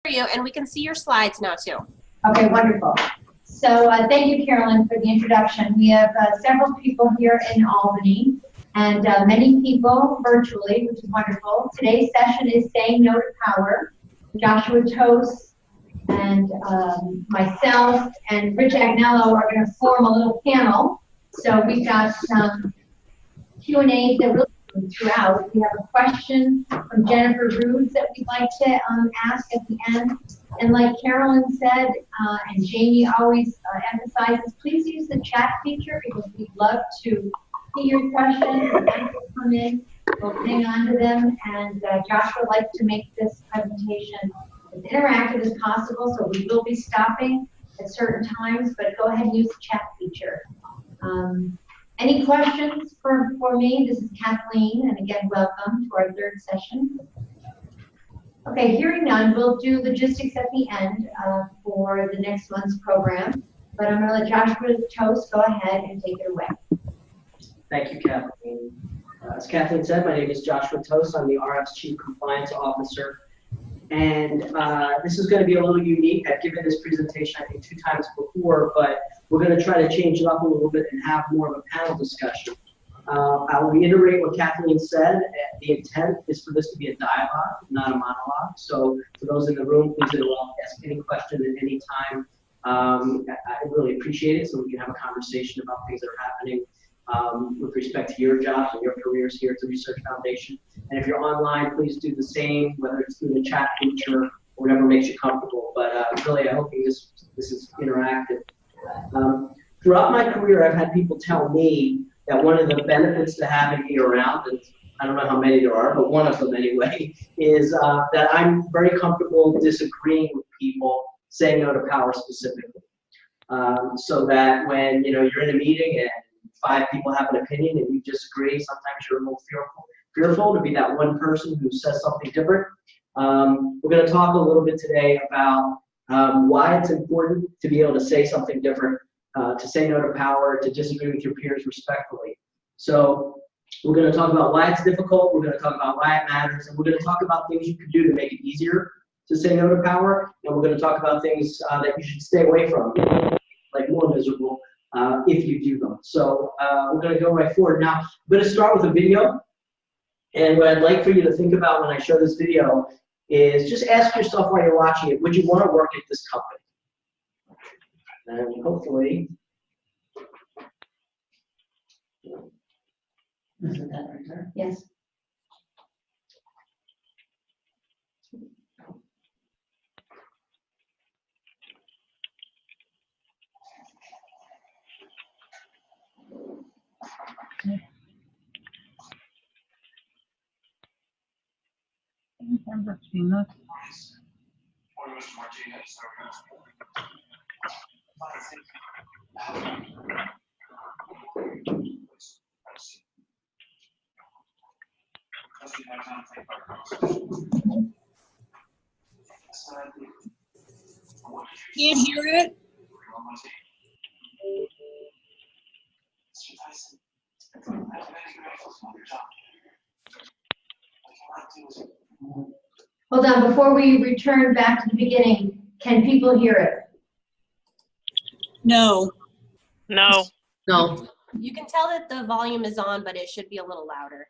you, and we can see your slides now too. Okay, wonderful. So thank you, Carolyn, for the introduction. We have several people here in Albany and many people virtually, which is wonderful. Today's session is Saying No to Power. Joshua Toast and myself and Rich Agnello are going to form a little panel. So we've got some Q&As that we'll do throughout. We have a question from Jennifer Rudes that we'd like to ask at the end. And like Carolyn said, and Jamie always emphasizes, please use the chat feature because we'd love to see your questions and answers come in. We'll hang on to them. And Joshua would like to make this presentation as interactive as possible, so we will be stopping at certain times, but go ahead and use the chat feature. Any questions for me? This is Kathleen, and again, welcome to our third session. Okay, hearing none, we'll do logistics at the end for the next month's program, but I'm going to let Joshua Toast go ahead and take it away. Thank you, Kathleen. As Kathleen said, my name is Joshua Toast. I'm the RF's Chief Compliance Officer. And this is going to be a little unique. I've given this presentation, I think, 2 times before, but we're going to try to change it up a little bit and have more of a panel discussion. I'll reiterate what Kathleen said. The intent is for this to be a dialogue, not a monologue. So for those in the room, please ask any question at any time. I really appreciate it, so we can have a conversation about things that are happening with respect to your jobs and your careers here at the Research Foundation. And if you're online, please do the same, whether it's through the chat feature or whatever makes you comfortable. But really, I hope this is interactive. Throughout my career, I've had people tell me that one of the benefits to having me around, and I don't know how many there are, but one of them anyway, is that I'm very comfortable disagreeing with people, saying no to power specifically. So that when you're in a meeting and 5 people have an opinion and you disagree, sometimes you're a little fearful to be that one person who says something different. We're going to talk a little bit today about why it's important to be able to say something different, to say no to power, to disagree with your peers respectfully. So we're going to talk about why it's difficult, we're going to talk about why it matters, and we're going to talk about things you can do to make it easier to say no to power, and we're going to talk about things that you should stay away from, like more miserable, if you do them. So we're going to go right forward. Now, I'm going to start with a video, and what I'd like for you to think about when I show this video is just ask yourself while you're watching it, would you want to work at this company? And hopefully, Isn't that right there? Yes. Martinez. Can't hear it. Hold on, before we return back to the beginning, can people hear it? No. No. No. You can tell that the volume is on, but it should be a little louder.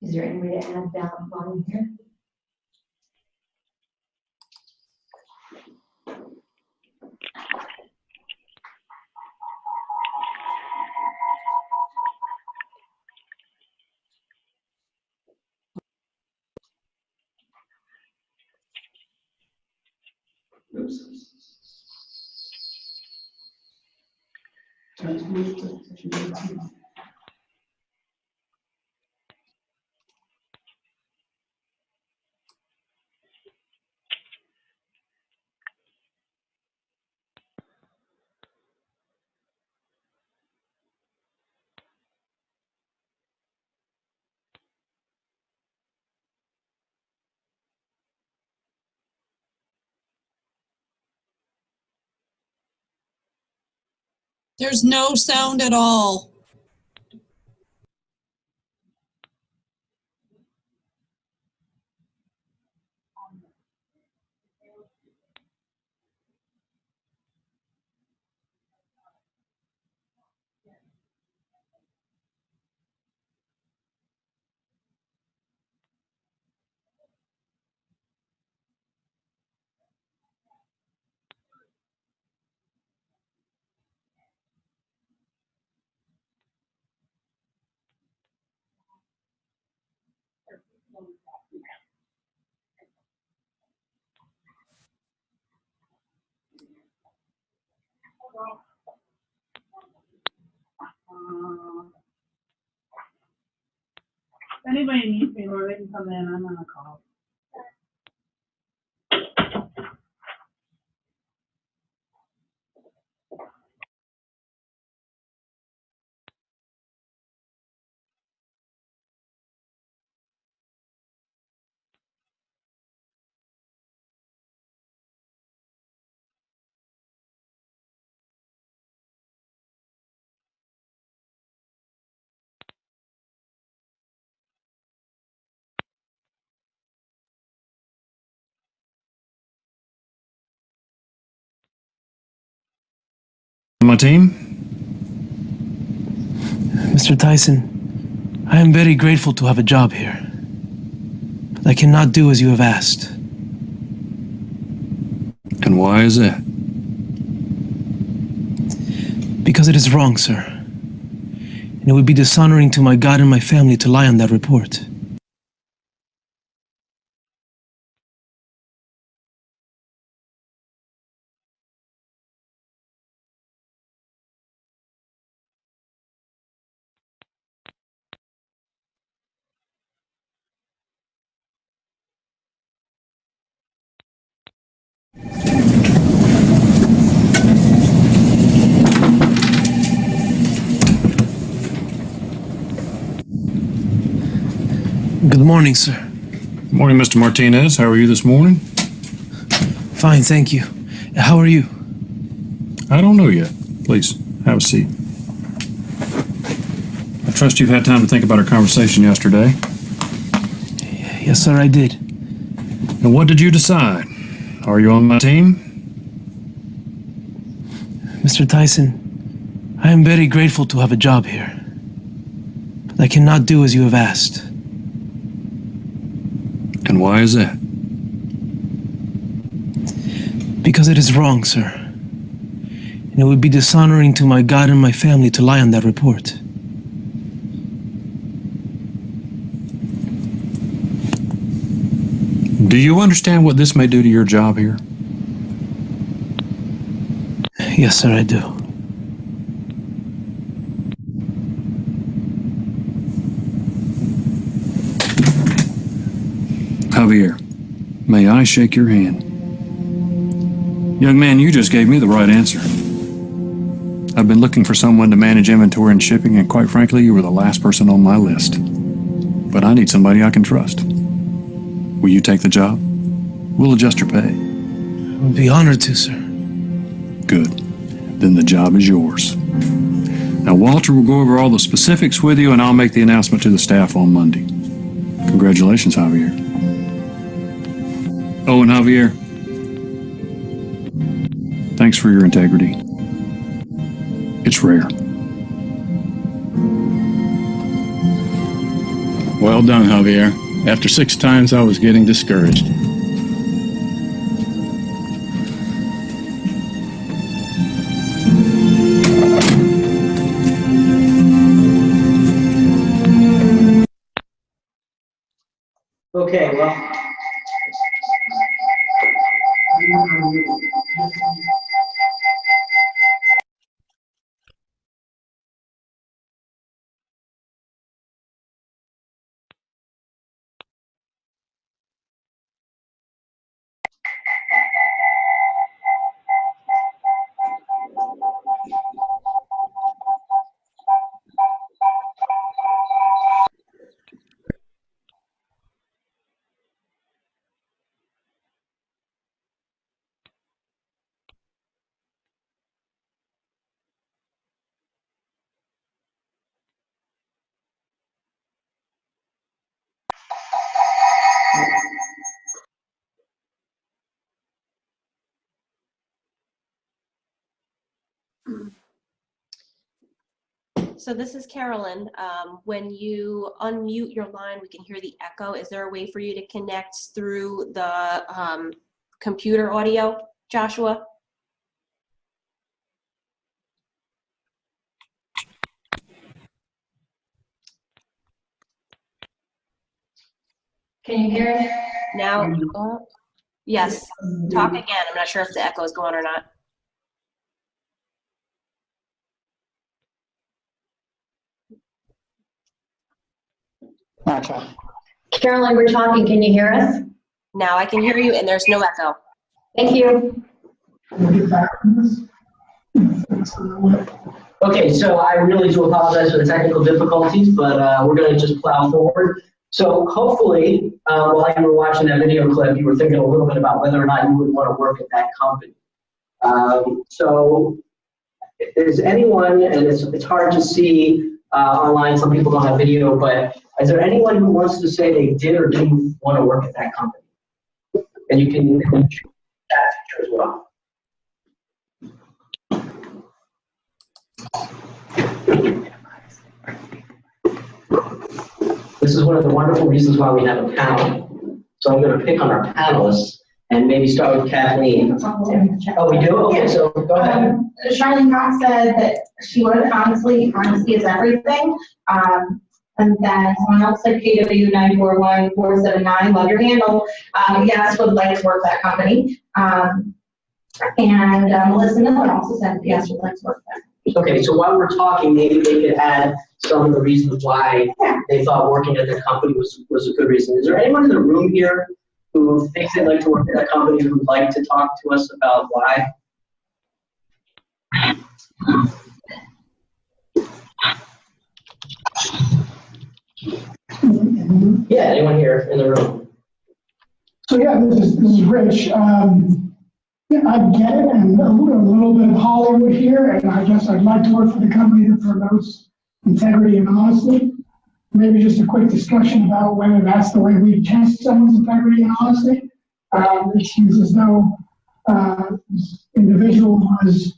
Is there any way to add that volume here? There's no sound at all. If anybody needs me, Laura, they can come in. I'm on a call. My team? Mr. Tyson, I am very grateful to have a job here. But I cannot do as you have asked. And why is that? Because it is wrong, sir. And it would be dishonoring to my God and my family to lie on that report. Good morning, sir. Good morning, Mr. Martinez. How are you this morning? Fine, thank you. How are you? I don't know yet. Please, have a seat. I trust you've had time to think about our conversation yesterday. Yes, sir, I did. And what did you decide? Are you on my team? Mr. Tyson, I am very grateful to have a job here. But I cannot do as you have asked. And why is that? Because it is wrong, sir. And it would be dishonoring to my God and my family to lie on that report. Do you understand what this may do to your job here? Yes, sir, I do. Javier, may I shake your hand? Young man, you just gave me the right answer. I've been looking for someone to manage inventory and shipping, and quite frankly, you were the last person on my list. But I need somebody I can trust. Will you take the job? We'll adjust your pay. I would be honored to, sir. Good. Then the job is yours. Now, Walter will go over all the specifics with you, and I'll make the announcement to the staff on Monday. Congratulations, Javier. Oh, and Javier, thanks for your integrity. It's rare. Well done, Javier. After 6 times, I was getting discouraged. Okay, well. So this is Carolyn. When you unmute your line, we can hear the echo. Is there a way for you to connect through the computer audio, Joshua? Can you hear us? Now, yes, talk again. I'm not sure if the echo is going or not. Okay. Carolyn, we're talking. Can you hear us? Now I can hear you and there's no echo. Thank you. Okay, so I really do apologize for the technical difficulties, but we're going to just plow forward. So hopefully, while you were watching that video clip, you were thinking a little bit about whether or not you would want to work at that company. So if there's anyone, and it's hard to see online, some people don't have video, but is there anyone who wants to say they did or didn't want to work at that company? And you can choose that feature as well. This is one of the wonderful reasons why we have a panel. So I'm going to pick on our panelists and maybe start with Kathleen. Oh, we do? Okay, so go ahead. Charlene Cox said that she would, honesty is everything. And then someone else said KW 941479, love your handle. Yes, would like to work that company. And Melissa Miller also said yes, would like to work there. Okay, so while we're talking, maybe they could add some of the reasons why they thought working at that company was a good reason. Is there anyone in the room here who thinks they'd like to work at that company who'd like to talk to us about why? Yeah, anyone here in the room? So yeah, this is Rich. Yeah, I get it, and a little bit of Hollywood here, and I guess I'd like to work for the company that promotes integrity and honesty. Maybe just a quick discussion about whether that's the way we test someone's integrity and honesty. It seems as though this individual was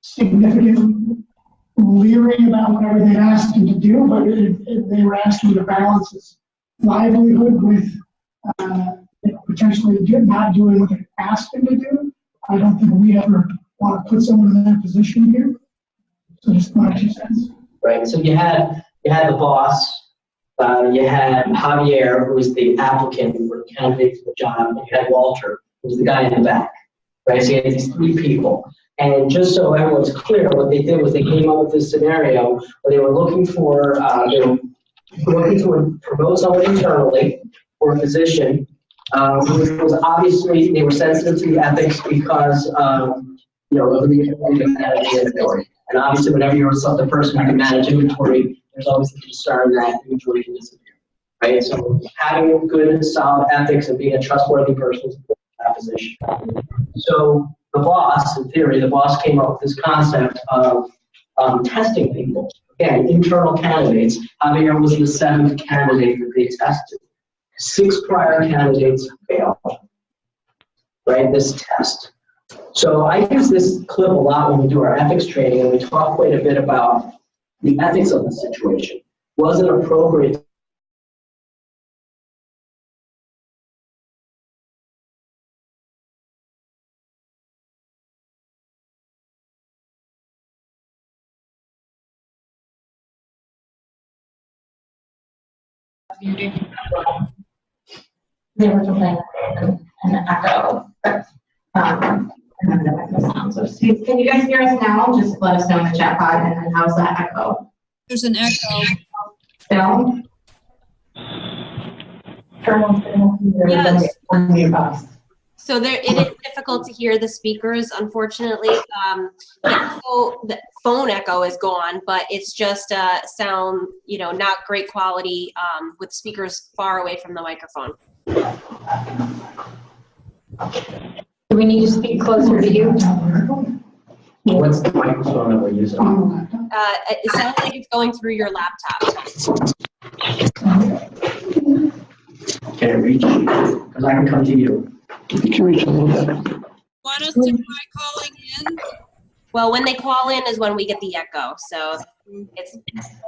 significantly leery about whatever they asked him to do, but they were asking to balance his livelihood with potentially not doing what they asked him to do. I don't think we ever want to put someone in that position here. So just my 2 cents. Right. So you had the boss, you had Javier, who was the applicant or the candidate for the job, and you had Walter, who was the guy in the back. Right. So you had these 3 people. And just so everyone's clear, what they did was they came up with this scenario where they were looking for promote someone internally for a position. Which was obviously, they were sensitive to the ethics because, of the inventory. And obviously, whenever you're the person who can manage inventory, there's always the concern that inventory can disappear, right? So having good, solid ethics and being a trustworthy person is important in that position. So the boss, in theory, came up with this concept of testing people. Again, internal candidates. Javier was the 7th candidate that they tested. 6 prior candidates failed, right, this test. So I use this clip a lot when we do our ethics training, and we talk quite a bit about the ethics of the situation. Was it appropriate? They were doing an echo. So Steve, can you guys hear us now? Just let us know in the chat pod, and then how's that echo? There's an echo. Still? Yes. So it is difficult to hear the speakers, unfortunately. The phone echo is gone, but it's just sound, not great quality with speakers far away from the microphone. Do we need to speak closer to you? What's the microphone that we're using? It sounds like it's going through your laptop. Can it reach you? Because I can come to you. You can reach a little bit. Want us to try calling in? Well, when they call in is when we get the echo. So it's,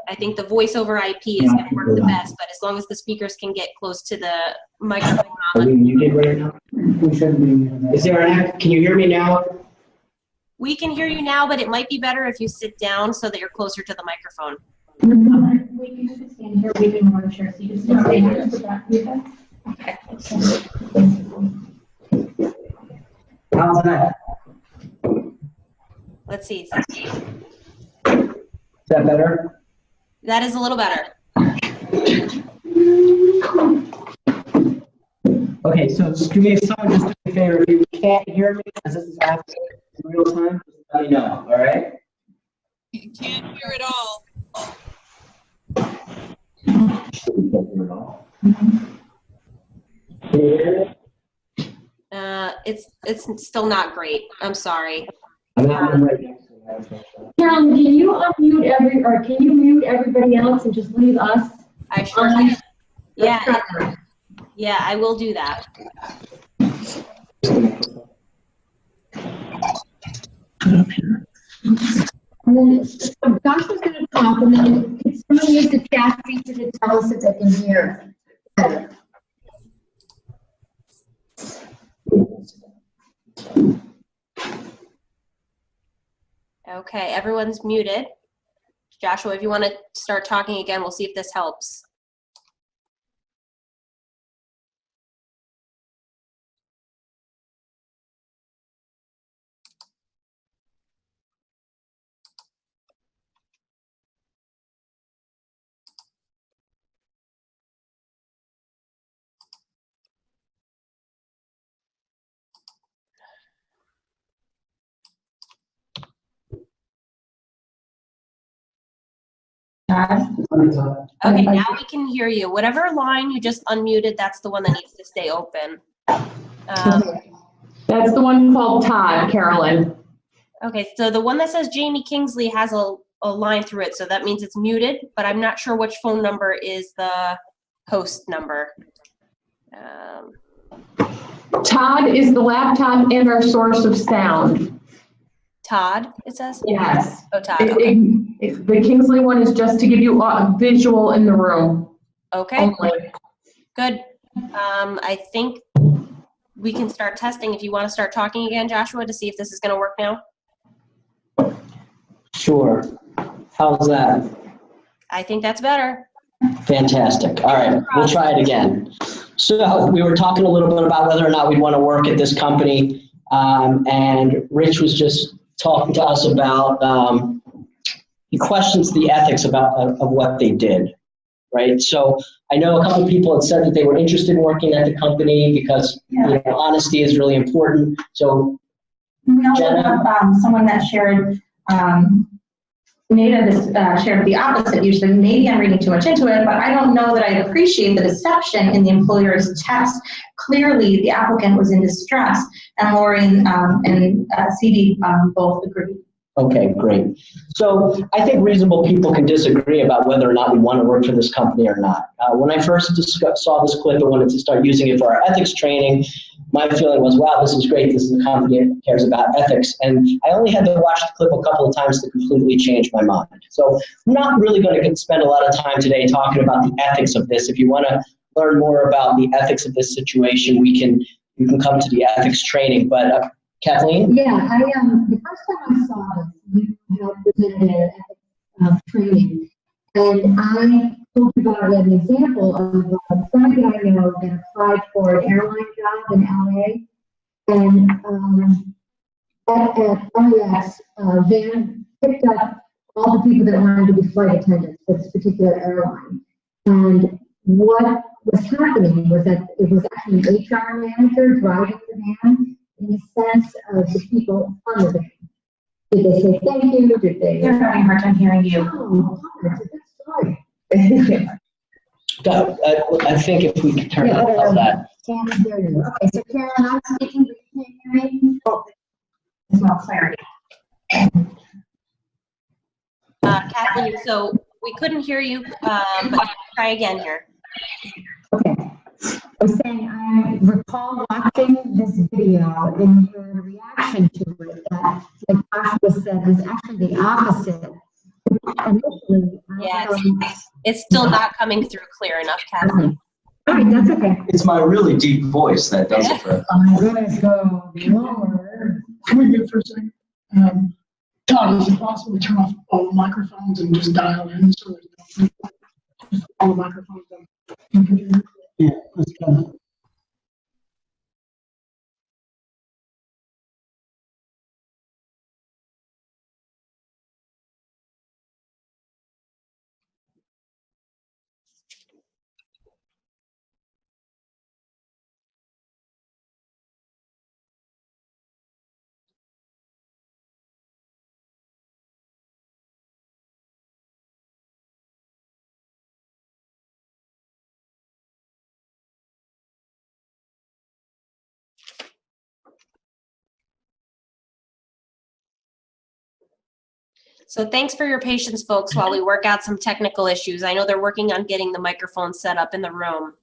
I think the voice over IP is going to work the best, but as long as the speakers can get close to the microphone. Are we muted right now? We shouldn't be muted. Is there can you hear me now? We can hear you now, but it might be better if you sit down so that you're closer to the microphone. We can just stand here, we can watch her, so you just stay here. Okay. How's that? Let's see. Is that better? That is a little better. Okay, so do me someone just do me a favor. If you can't hear me, as this is happening in real time, just let me know, all right? You can't hear it all. It's still not great. I'm sorry. I'm right next to you. Carolyn, can you unmute can you mute everybody else and just leave us? I sure can. Yeah. Yeah, I will do that. And then Josh was going to talk, and then could someone use the chat feature to tell us if they can hear better? Okay, everyone's muted. Joshua, if you want to start talking again, we'll see if this helps. Okay, now we can hear you. Whatever line you just unmuted, that's the one that needs to stay open. That's the one called Todd, Carolyn. Okay, so the one that says Jamie Kingsley has a line through it, so that means it's muted, but I'm not sure which phone number is the host number. Todd is the laptop and our source of sound. Todd, it says? Yes. Oh, Todd. Okay. The Kingsley one is just to give you a visual in the room. Okay. Only. Good. I think we can start testing if you want to start talking again, Joshua, to see if this is going to work now. Sure. How's that? I think that's better. Fantastic. All right, we'll try it again. So we were talking a little bit about whether or not we'd want to work at this company, and Rich was just talking to us about, he questions the ethics of what they did, right? So I know a couple of people had said that they were interested in working at the company because honesty is really important. So Someone that shared, Nada shared the opposite usually. Maybe I'm reading too much into it, but I don't know that I appreciate the deception in the employer's test. Clearly, the applicant was in distress, and Lauren and CD both agreed. Okay, great. So I think reasonable people can disagree about whether or not we want to work for this company or not. When I first saw this clip and wanted to start using it for our ethics training, my feeling was, wow, this is great. This is a company that cares about ethics. And I only had to watch the clip a couple of times to completely change my mind. So I'm not really going to spend a lot of time today talking about the ethics of this. If you want to learn more about the ethics of this situation, you can come to the ethics training. But Kathleen? Yeah, the first time I saw this, you had presented an ethics training, and I told you about an example of somebody that I know that applied for an airline job in LA, and at LAX, Van picked up all the people that wanted to be flight attendants for this particular airline. And what was happening was that it was actually an HR manager driving the van in the sense of the people on the van. Did they say thank you? Did they? They're having a hard time hearing you. Oh, that's a good story. I think if we could turn off that. Can't hear you. Okay, so Carolyn, I'm speaking, but you can't hear me? Oh, there's no clarity. Kathleen, so we couldn't hear you, but try again here. Okay, I was saying, I recall watching this video and your reaction to it, that, like Joshua said, was actually the opposite. Initially, Yeah, it's still not coming through clear enough, Kathleen. all right, that's okay. It's my really deep voice that does it for. I'm gonna go lower. Can we get for a second? Todd, is it possible to turn off all the microphones and just dial in so there's no, just all the microphones on? Yeah, let's try that. So thanks for your patience, folks, while we work out some technical issues. I know they're working on getting the microphone set up in the room.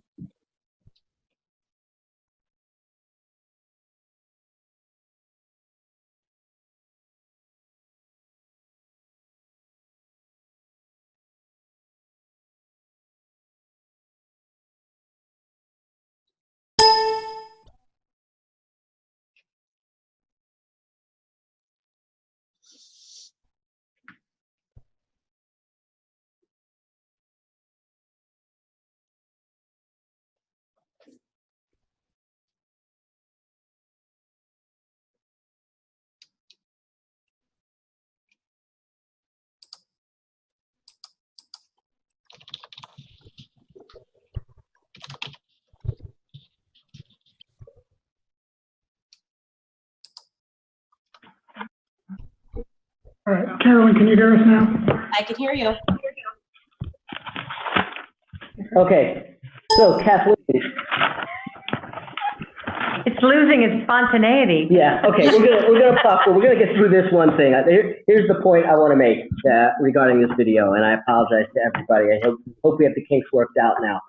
All right, Carolyn, can you hear us now? I can hear you. Okay, so Kathleen. It's losing its spontaneity. Yeah. Okay. We're gonna pop. We're gonna get through this one thing. Here's the point I want to make regarding this video, and I apologize to everybody. I hope we have the kinks worked out now.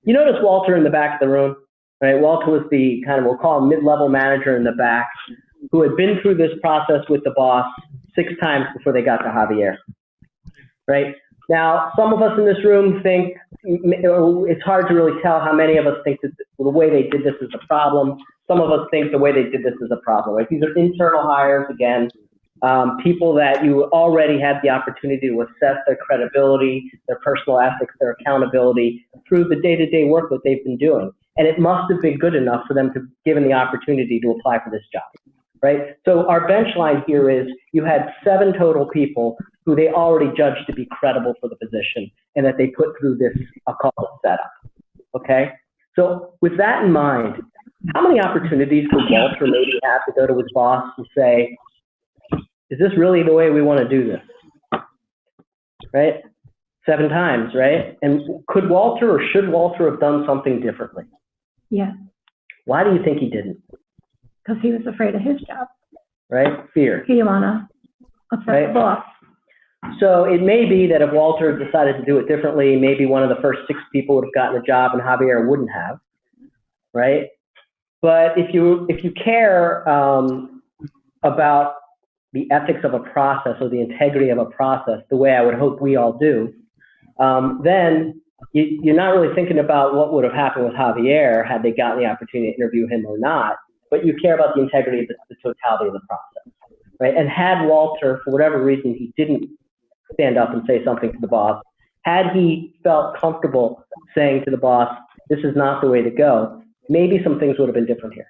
You notice Walter in the back of the room, right? Walter was the kind of, we'll call him mid-level manager in the back, who had been through this process with the boss 6 times before they got to Javier, right? Now, some of us in this room think, it's hard to really tell how many of us think that the way they did this is a problem. Some of us think the way they did this is a problem, right? These are internal hires, again, people that you already had the opportunity to assess their credibility, their personal ethics, their accountability through the day-to-day work that they've been doing. And it must have been good enough for them to given the opportunity to apply for this job, right? So our bench line here is you had 7 total people who they already judged to be credible for the position and that they put through this, I'll call it setup, okay? So with that in mind, how many opportunities could Walter maybe have to go to his boss and say, is this really the way we want to do this, right? 7 times, right? And could Walter or should Walter have done something differently? Yeah. Why do you think he didn't? Because he was afraid of his job. Right? Fear. He didn't want to upset the boss. So it may be that if Walter decided to do it differently, maybe one of the first 6 people would have gotten the job and Javier wouldn't have, right? But if you care about the ethics of a process or the integrity of a process, the way I would hope we all do, then you're not really thinking about what would have happened with Javier had they gotten the opportunity to interview him or not, but you care about the integrity of the totality of the process, right? And had Walter, for whatever reason, he didn't stand up and say something to the boss, had he felt comfortable saying to the boss, this is not the way to go, maybe some things would have been different here.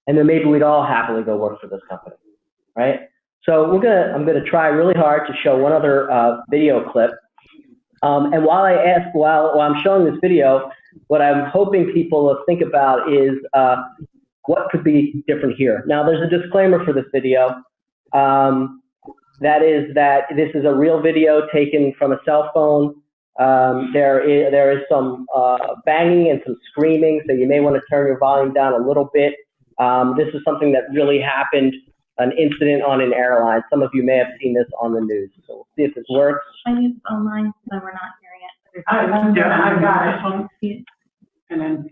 And then maybe we'd all happily go work for this company, right? So I'm gonna try really hard to show one other video clip. And while I'm showing this video, what I'm hoping people will think about is what could be different here. Now, there's a disclaimer for this video. That is that this is a real video taken from a cell phone. There is some banging and some screaming, so you may want to turn your volume down a little bit. This is something that really happened, an incident on an airline. Some of you may have seen this on the news. So we'll see if this works. I use phone lines, so we're not hearing it. I've got it. And then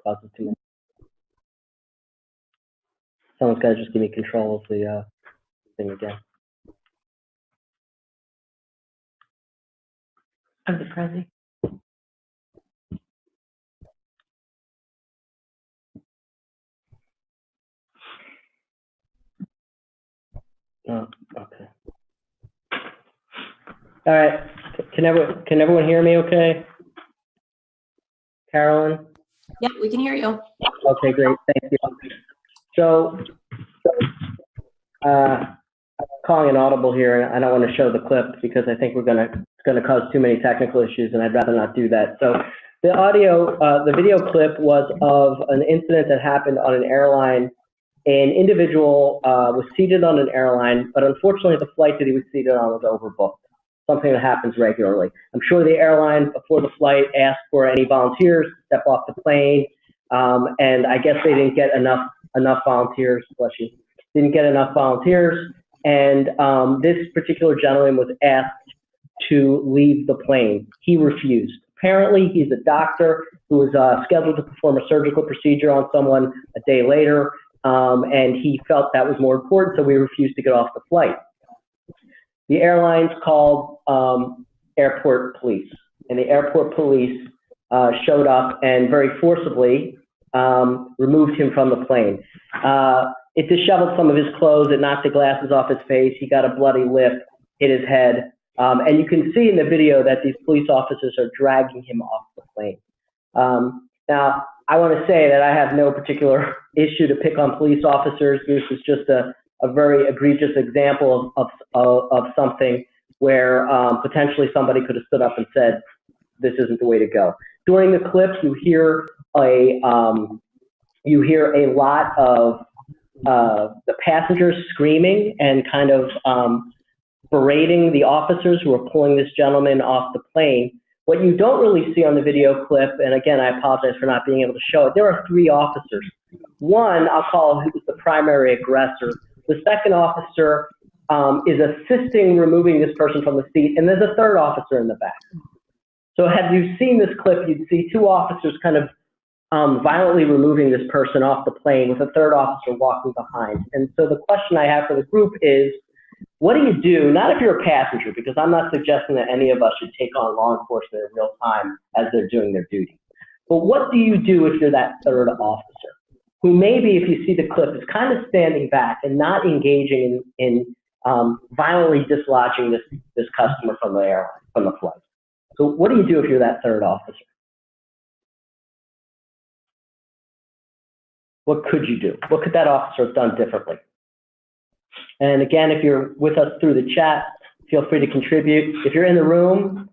Causes too much. Someone's got to just give me control of the thing again. Of the Prezi. Oh, okay. All right. Can everyone hear me okay? Carolyn? Yep, we can hear you. Okay, great. Thank you. So, calling an audible here, and I don't want to show the clip because I think it's going to cause too many technical issues, and I'd rather not do that. So, the video clip was of an incident that happened on an airline. An individual was seated on an airline, but unfortunately, the flight that he was seated on was overbooked. Something that happens regularly. I'm sure the airline before the flight asked for any volunteers to step off the plane, and I guess they didn't get enough volunteers. Bless you. Didn't get enough volunteers, and this particular gentleman was asked to leave the plane. He refused. Apparently, he's a doctor who was scheduled to perform a surgical procedure on someone a day later, and he felt that was more important, so he refused to get off the flight. The airlines called airport police, and the airport police showed up and very forcibly removed him from the plane. It disheveled some of his clothes, it knocked the glasses off his face, he got a bloody lip, hit his head, and you can see in the video that these police officers are dragging him off the plane. Now, I want to say that I have no particular issue to pick on police officers. This is just a very egregious example of something where potentially somebody could have stood up and said, this isn't the way to go. During the clip, you hear a lot of the passengers screaming and kind of berating the officers who are pulling this gentleman off the plane. What you don't really see on the video clip, and again, I apologize for not being able to show it, there are 3 officers. One, I'll call who's the primary aggressor. The second officer is assisting removing this person from the seat, and there's a 3rd officer in the back. So had you seen this clip, you'd see 2 officers kind of violently removing this person off the plane with a 3rd officer walking behind. And so the question I have for the group is, what do you do, not if you're a passenger, because I'm not suggesting that any of us should take on law enforcement in real time as they're doing their duty. But what do you do if you're that 3rd officer, who maybe, if you see the clip, is kind of standing back and not engaging in violently dislodging this customer from the airline, from the flight? So what do you do if you're that 3rd officer? What could you do? What could that officer have done differently? And again, if you're with us through the chat, feel free to contribute. If you're in the room,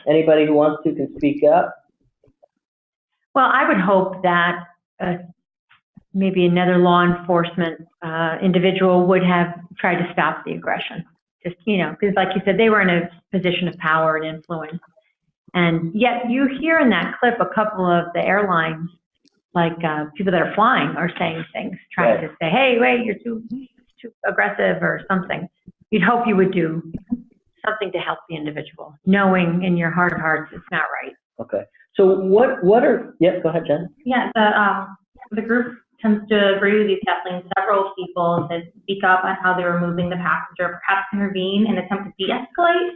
anybody who wants to can speak up. Well, I would hope that maybe another law enforcement individual would have tried to stop the aggression. Just, because like you said, they were in a position of power and influence. And yet you hear in that clip a couple of the airlines, like people that are flying, are saying things, trying to say, hey, wait, you're too aggressive or something. You'd hope you would do something to help the individual, knowing in your heart of hearts it's not right. Okay. So what are, yes, go ahead, Jen. Yeah, the group tends to agree with you, Kathleen. Several people that speak up on how they're removing the passenger, perhaps intervene and attempt to de-escalate,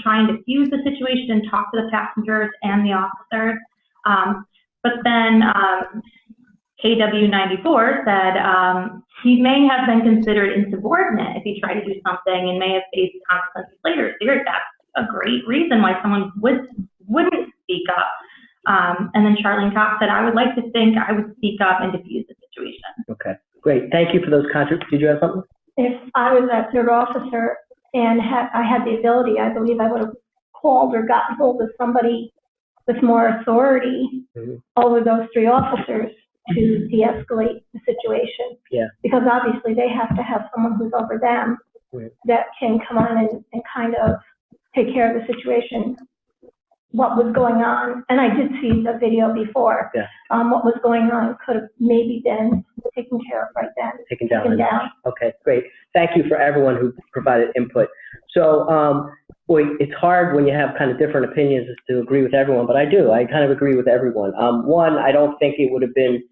trying to fuse the situation and talk to the passengers and the officers. But then KW94 said he may have been considered insubordinate if he tried to do something and may have faced consequences later. So that's a great reason why someone wouldn't speak up. And then Charlene Cox said, I would like to think I would speak up and diffuse the situation. Okay, great. Thank you for those contributions. Did you have something? If I was that 3rd officer and I had the ability, I believe I would have called or gotten hold of somebody with more authority over those 3 officers to de-escalate the situation. Yeah. Because obviously they have to have someone who's over them that can come on and kind of take care of the situation, what was going on. And I did see the video before. Yeah. What was going on could have maybe been taken care of right then. Taken down. Okay, great. Thank you for everyone who provided input. So, boy, it's hard when you have kind of different opinions to agree with everyone, but I do. I kind of agree with everyone. One, I don't think it would have been,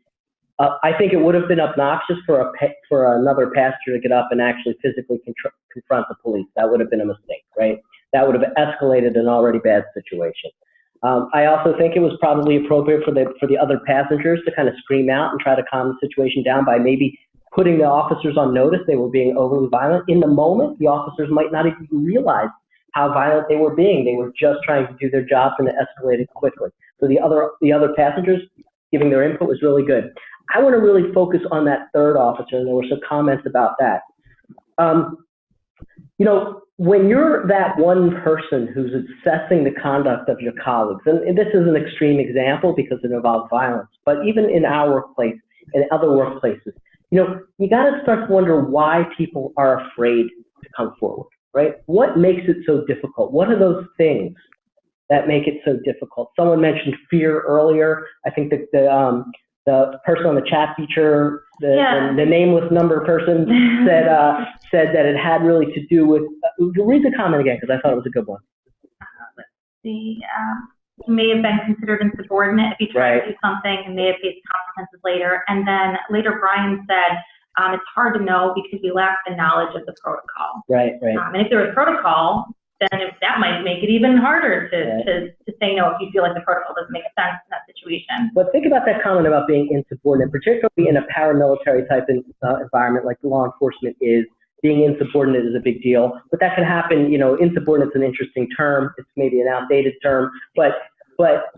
I think it would have been obnoxious for another passenger to get up and actually physically confront the police. That would have been a mistake, right? That would have escalated an already bad situation. I also think it was probably appropriate for the other passengers to kind of scream out and try to calm the situation down by maybe putting the officers on notice they were being overly violent. In the moment, the officers might not even realize how violent they were being. They were just trying to do their jobs, and it escalated quickly. So the other passengers giving their input was really good. I want to really focus on that third officer, and there were some comments about that. You know, when you're that one person who's assessing the conduct of your colleagues, and this is an extreme example because it involves violence, but even in our workplace and other workplaces, you know, you got to start to wonder why people are afraid to come forward, right? What makes it so difficult? What are those things that make it so difficult? Someone mentioned fear earlier. I think that the person on the chat feature, the nameless number person said that it had really to do with, read the comment again, because I thought it was a good one. Let's see, he may have been considered insubordinate if he tried to do something and may have faced consequences later. And then later Brian said, it's hard to know because we lack the knowledge of the protocol. Right. And if there was protocol, then that might make it even harder to say no if you feel like the protocol doesn't make sense in that situation. But think about that comment about being insubordinate, particularly in a paramilitary type environment like law enforcement is. Being insubordinate is a big deal, but that can happen. You know, insubordinate's an interesting term. It's maybe an outdated term, but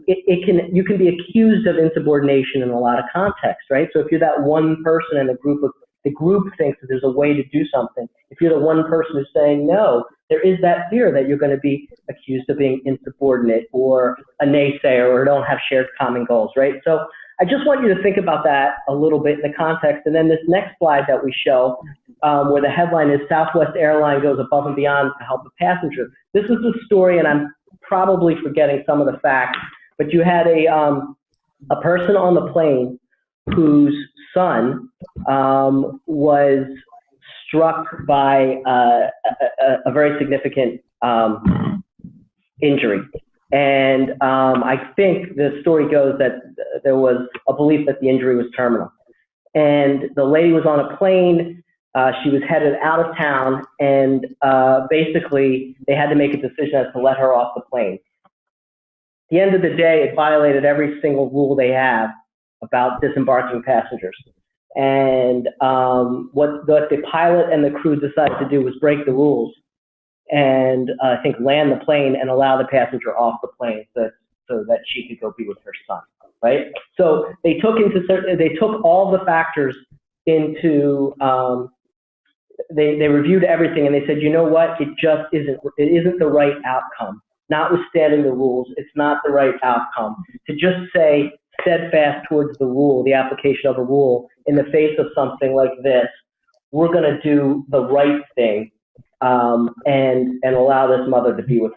you can be accused of insubordination in a lot of contexts, right? So if you're that one person and the group thinks that there's a way to do something, if you're the one person who's saying no, there is that fear that you're going to be accused of being insubordinate or a naysayer or don't have shared common goals, right? So I just want you to think about that a little bit in the context. And then this next slide that we show, where the headline is Southwest Airline goes above and beyond to help a passenger. This is the story, and I'm probably forgetting some of the facts, but you had a person on the plane whose son was struck by a very significant injury. And I think the story goes that there was a belief that the injury was terminal. And the lady was on a plane. She was headed out of town, and basically they had to make a decision as to let her off the plane. At the end of the day, it violated every single rule they have about disembarking passengers. And what the pilot and the crew decided to do was break the rules and I think land the plane and allow the passenger off the plane so that she could go be with her son, right? So they took all the factors into, they reviewed everything and they said, you know what, it isn't the right outcome. Notwithstanding the rules, it's not the right outcome. To just say steadfast towards the rule, the application of a rule in the face of something like this, we're going to do the right thing and allow this mother to be with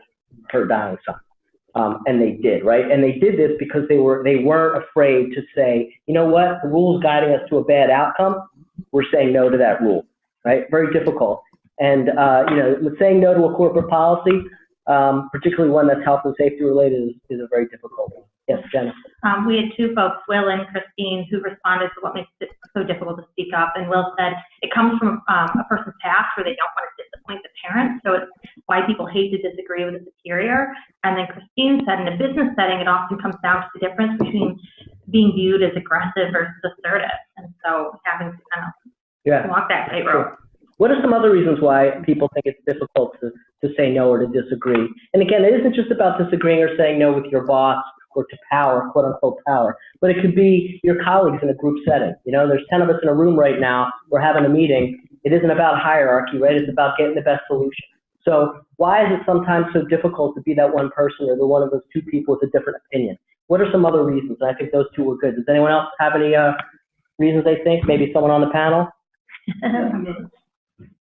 her dying son. And they did, right? And they did this because they weren't afraid to say, you know what, the rule's guiding us to a bad outcome. We're saying no to that rule, right? Very difficult. And, you know, saying no to a corporate policy, particularly one that's health and safety related, is a very difficult one. Yes, Jenna. We had two folks, Will and Christine, who responded to what makes it so difficult to speak up. And Will said it comes from a person's past where they don't want to disappoint the parents. So it's why people hate to disagree with a superior. And then Christine said in a business setting, it often comes down to the difference between being viewed as aggressive versus assertive. And so having to kind of walk that tightrope. What are some other reasons why people think it's difficult to say no or to disagree? And again, it isn't just about disagreeing or saying no with your boss or to power, quote unquote power, but it could be your colleagues in a group setting. You know, there's 10 of us in a room right now, we're having a meeting. It isn't about hierarchy, right? It's about getting the best solution. So why is it sometimes so difficult to be that one person or the one of those two people with a different opinion? What are some other reasons? I think those two were good. Does anyone else have any reasons they think? Maybe someone on the panel?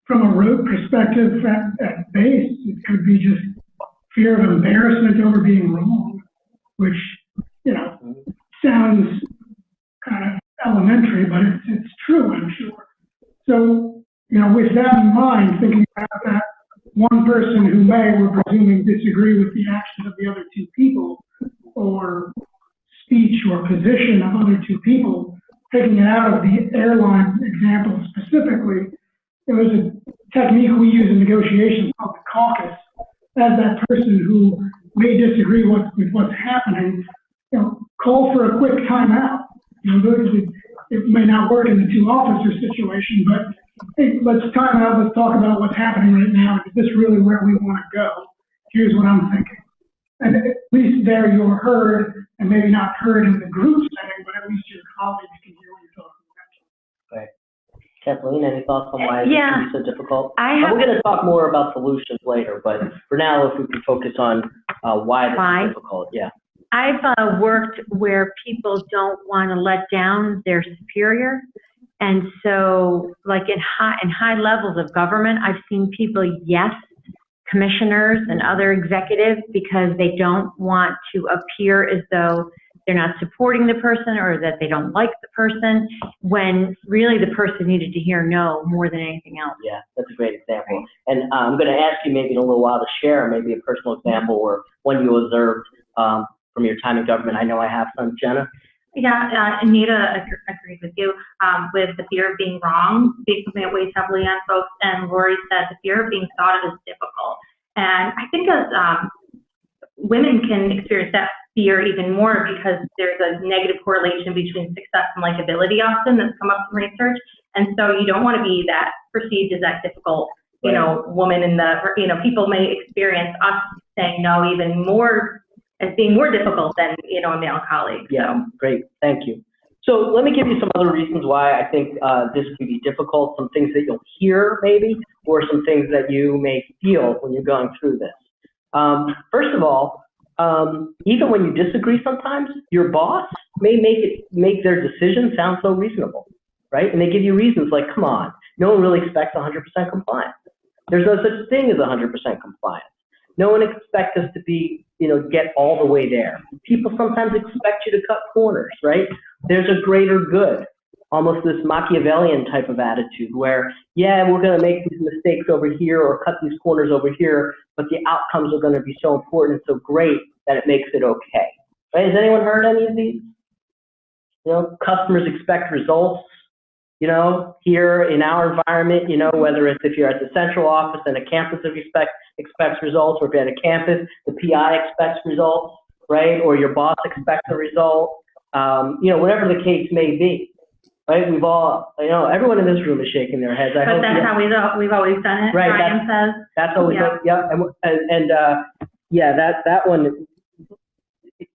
From a root perspective, at base, it could be just fear of embarrassment over being wrong, which, you know, sounds kind of elementary, but it's true, I'm sure. So, you know, with that in mind, thinking about that one person who may, we're presuming, disagree with the actions of the other two people, or speech or position of other two people, taking it out of the airline example specifically, there was a technique we use in negotiations called the caucus. As that person who may disagree with what's happening, you know, call for a quick timeout. You know, it may not work in the two officer situation, but hey, let's time out, let's talk about what's happening right now. Is this really where we want to go? Here's what I'm thinking. And at least there you're heard, and maybe not heard in the group setting, but at least your colleagues can hear what you're talking about. Right. Kathleen, any thoughts on why it can be so difficult? We're going to talk more about solutions later, but for now, if we can focus on why this is difficult. Yeah. I've worked where people don't want to let down their superior. And so, like in high levels of government, I've seen people yes commissioners and other executives because they don't want to appear as though they're not supporting the person or that they don't like the person, when really the person needed to hear no more than anything else. Yeah, that's a great example. And I'm going to ask you maybe in a little while to share maybe a personal example or one you observed from your time in government. I know I have some. Jenna? Yeah, Anita agrees with you with the fear of being wrong, being something that weighs heavily on folks. And Lori said the fear of being thought of is difficult. And I think as women can experience that fear even more because there's a negative correlation between success and likability often that's come up from research. And so you don't want to be that perceived as that difficult, you know, woman in the, you know, people may experience us saying no even more as being more difficult than, you know, a male colleague. Yeah, great, thank you. So let me give you some other reasons why I think this can be difficult, some things that you'll hear maybe, or some things that you may feel when you're going through this. First of all, even when you disagree sometimes, your boss may make their decision sound so reasonable, right? And they give you reasons like, come on, no one really expects 100% compliance. There's no such thing as 100% compliance. No one expects us to be, you know, get all the way there. People sometimes expect you to cut corners, right? There's a greater good, almost this Machiavellian type of attitude where, yeah, we're going to make these mistakes over here or cut these corners over here, but the outcomes are going to be so important, so great that it makes it okay. Right? Has anyone heard any of these? You know, customers expect results. You know, here in our environment, you know, whether it's if you're at the central office and a campus expects results, or if you're at a campus, the PI expects results, right? Or your boss expects a result, you know, whatever the case may be, right? We've all, you know, everyone in this room is shaking their heads. But that's how we've always done it, right, Ryan says. That's always, yeah. Yeah, that one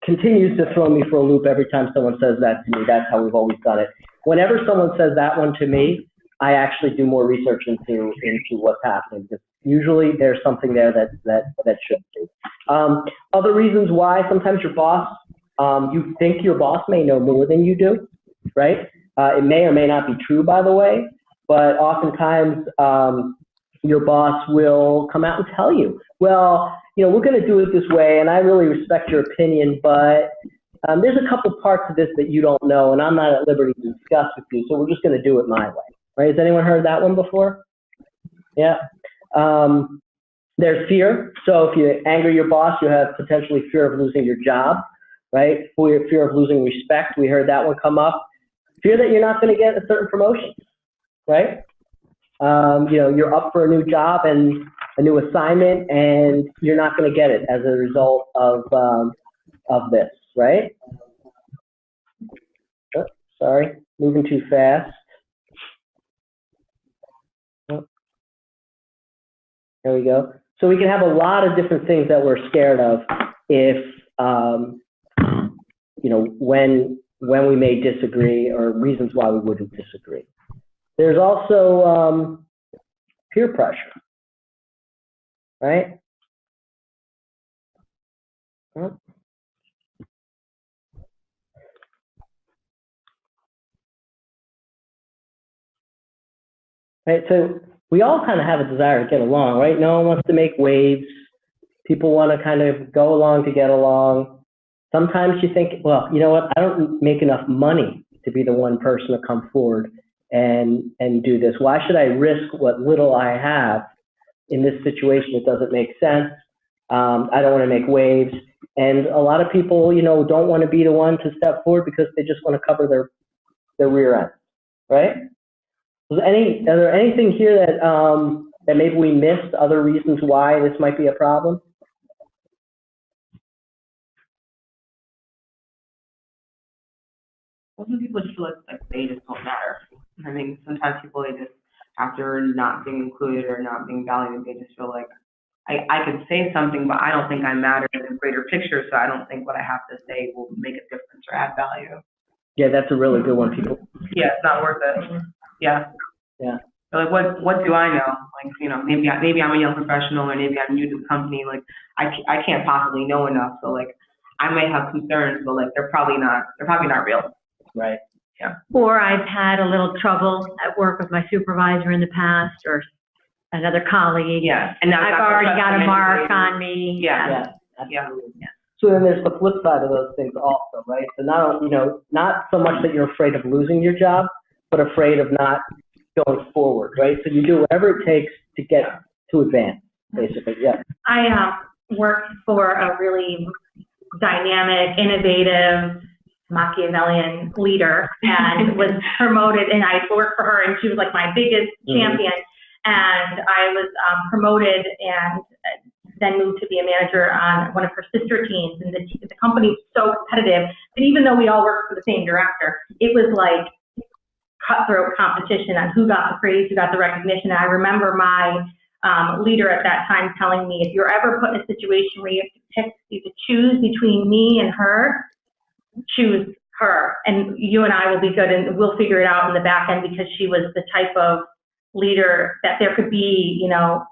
continues to throw me for a loop every time someone says that to me. That's how we've always done it. Whenever someone says that one to me, I actually do more research into what's happening, because usually there's something there that should be. Other reasons why sometimes your boss, you think your boss may know more than you do, right? It may or may not be true, by the way, but oftentimes your boss will come out and tell you, well, you know, we're going to do it this way, and I really respect your opinion, but there's a couple parts of this that you don't know, and I'm not at liberty to discuss with you, so we're just going to do it my way. Right? Has anyone heard that one before? Yeah. There's fear. So if you anger your boss, you have potentially fear of losing your job, right? Fear of losing respect. We heard that one come up. Fear that you're not going to get a certain promotion, right? You know, you're up for a new job and a new assignment, and you're not going to get it as a result of this, right? Oh, sorry, moving too fast. Oh. There we go. So we can have a lot of different things that we're scared of if, you know, when we may disagree, or reasons why we wouldn't disagree. There's also peer pressure, right? right? So we all kind of have a desire to get along, right? No one wants to make waves. People want to kind of go along to get along. Sometimes you think, well, you know what? I don't make enough money to be the one person to come forward and do this. Why should I risk what little I have in this situation? It doesn't make sense. I don't want to make waves. And a lot of people, you know, don't want to be the one to step forward because they just want to cover their rear end, right? Are there anything here that that maybe we missed, other reasons why this might be a problem? Some people just feel like they just don't matter. I think sometimes people, they just, after not being included or not being valued, they just feel like, I could say something, but I don't think I matter in the greater picture, so I don't think what I have to say will make a difference or add value. Yeah, that's a really good one, people. Yeah, it's not worth it. Yeah. Yeah. So like, what do I know? Like, you know, maybe I'm a young professional, or maybe I'm new to the company. Like, I can't possibly know enough. So like, I may have concerns, but like, they're probably not real. Right. Yeah. Or I've had a little trouble at work with my supervisor in the past, or another colleague. Yeah. And I've already got a mark on me. Yeah. Yeah. So then there's the flip side of those things also, right? So not, you know, not so much that you're afraid of losing your job, but afraid of not going forward, right? So you do whatever it takes to get to advance, basically. Yeah. I worked for a really dynamic, innovative, Machiavellian leader, and was promoted, and I worked for her, and she was like my biggest champion, and I was promoted and then moved to be a manager on one of her sister teams, and the company was so competitive that even though we all worked for the same director, it was like cutthroat competition on who got the praise, who got the recognition. And I remember my leader at that time telling me, if you're ever put in a situation where you have to choose between me and her, choose her, and you and I will be good, and we'll figure it out in the back end, because she was the type of leader that there could be, you know,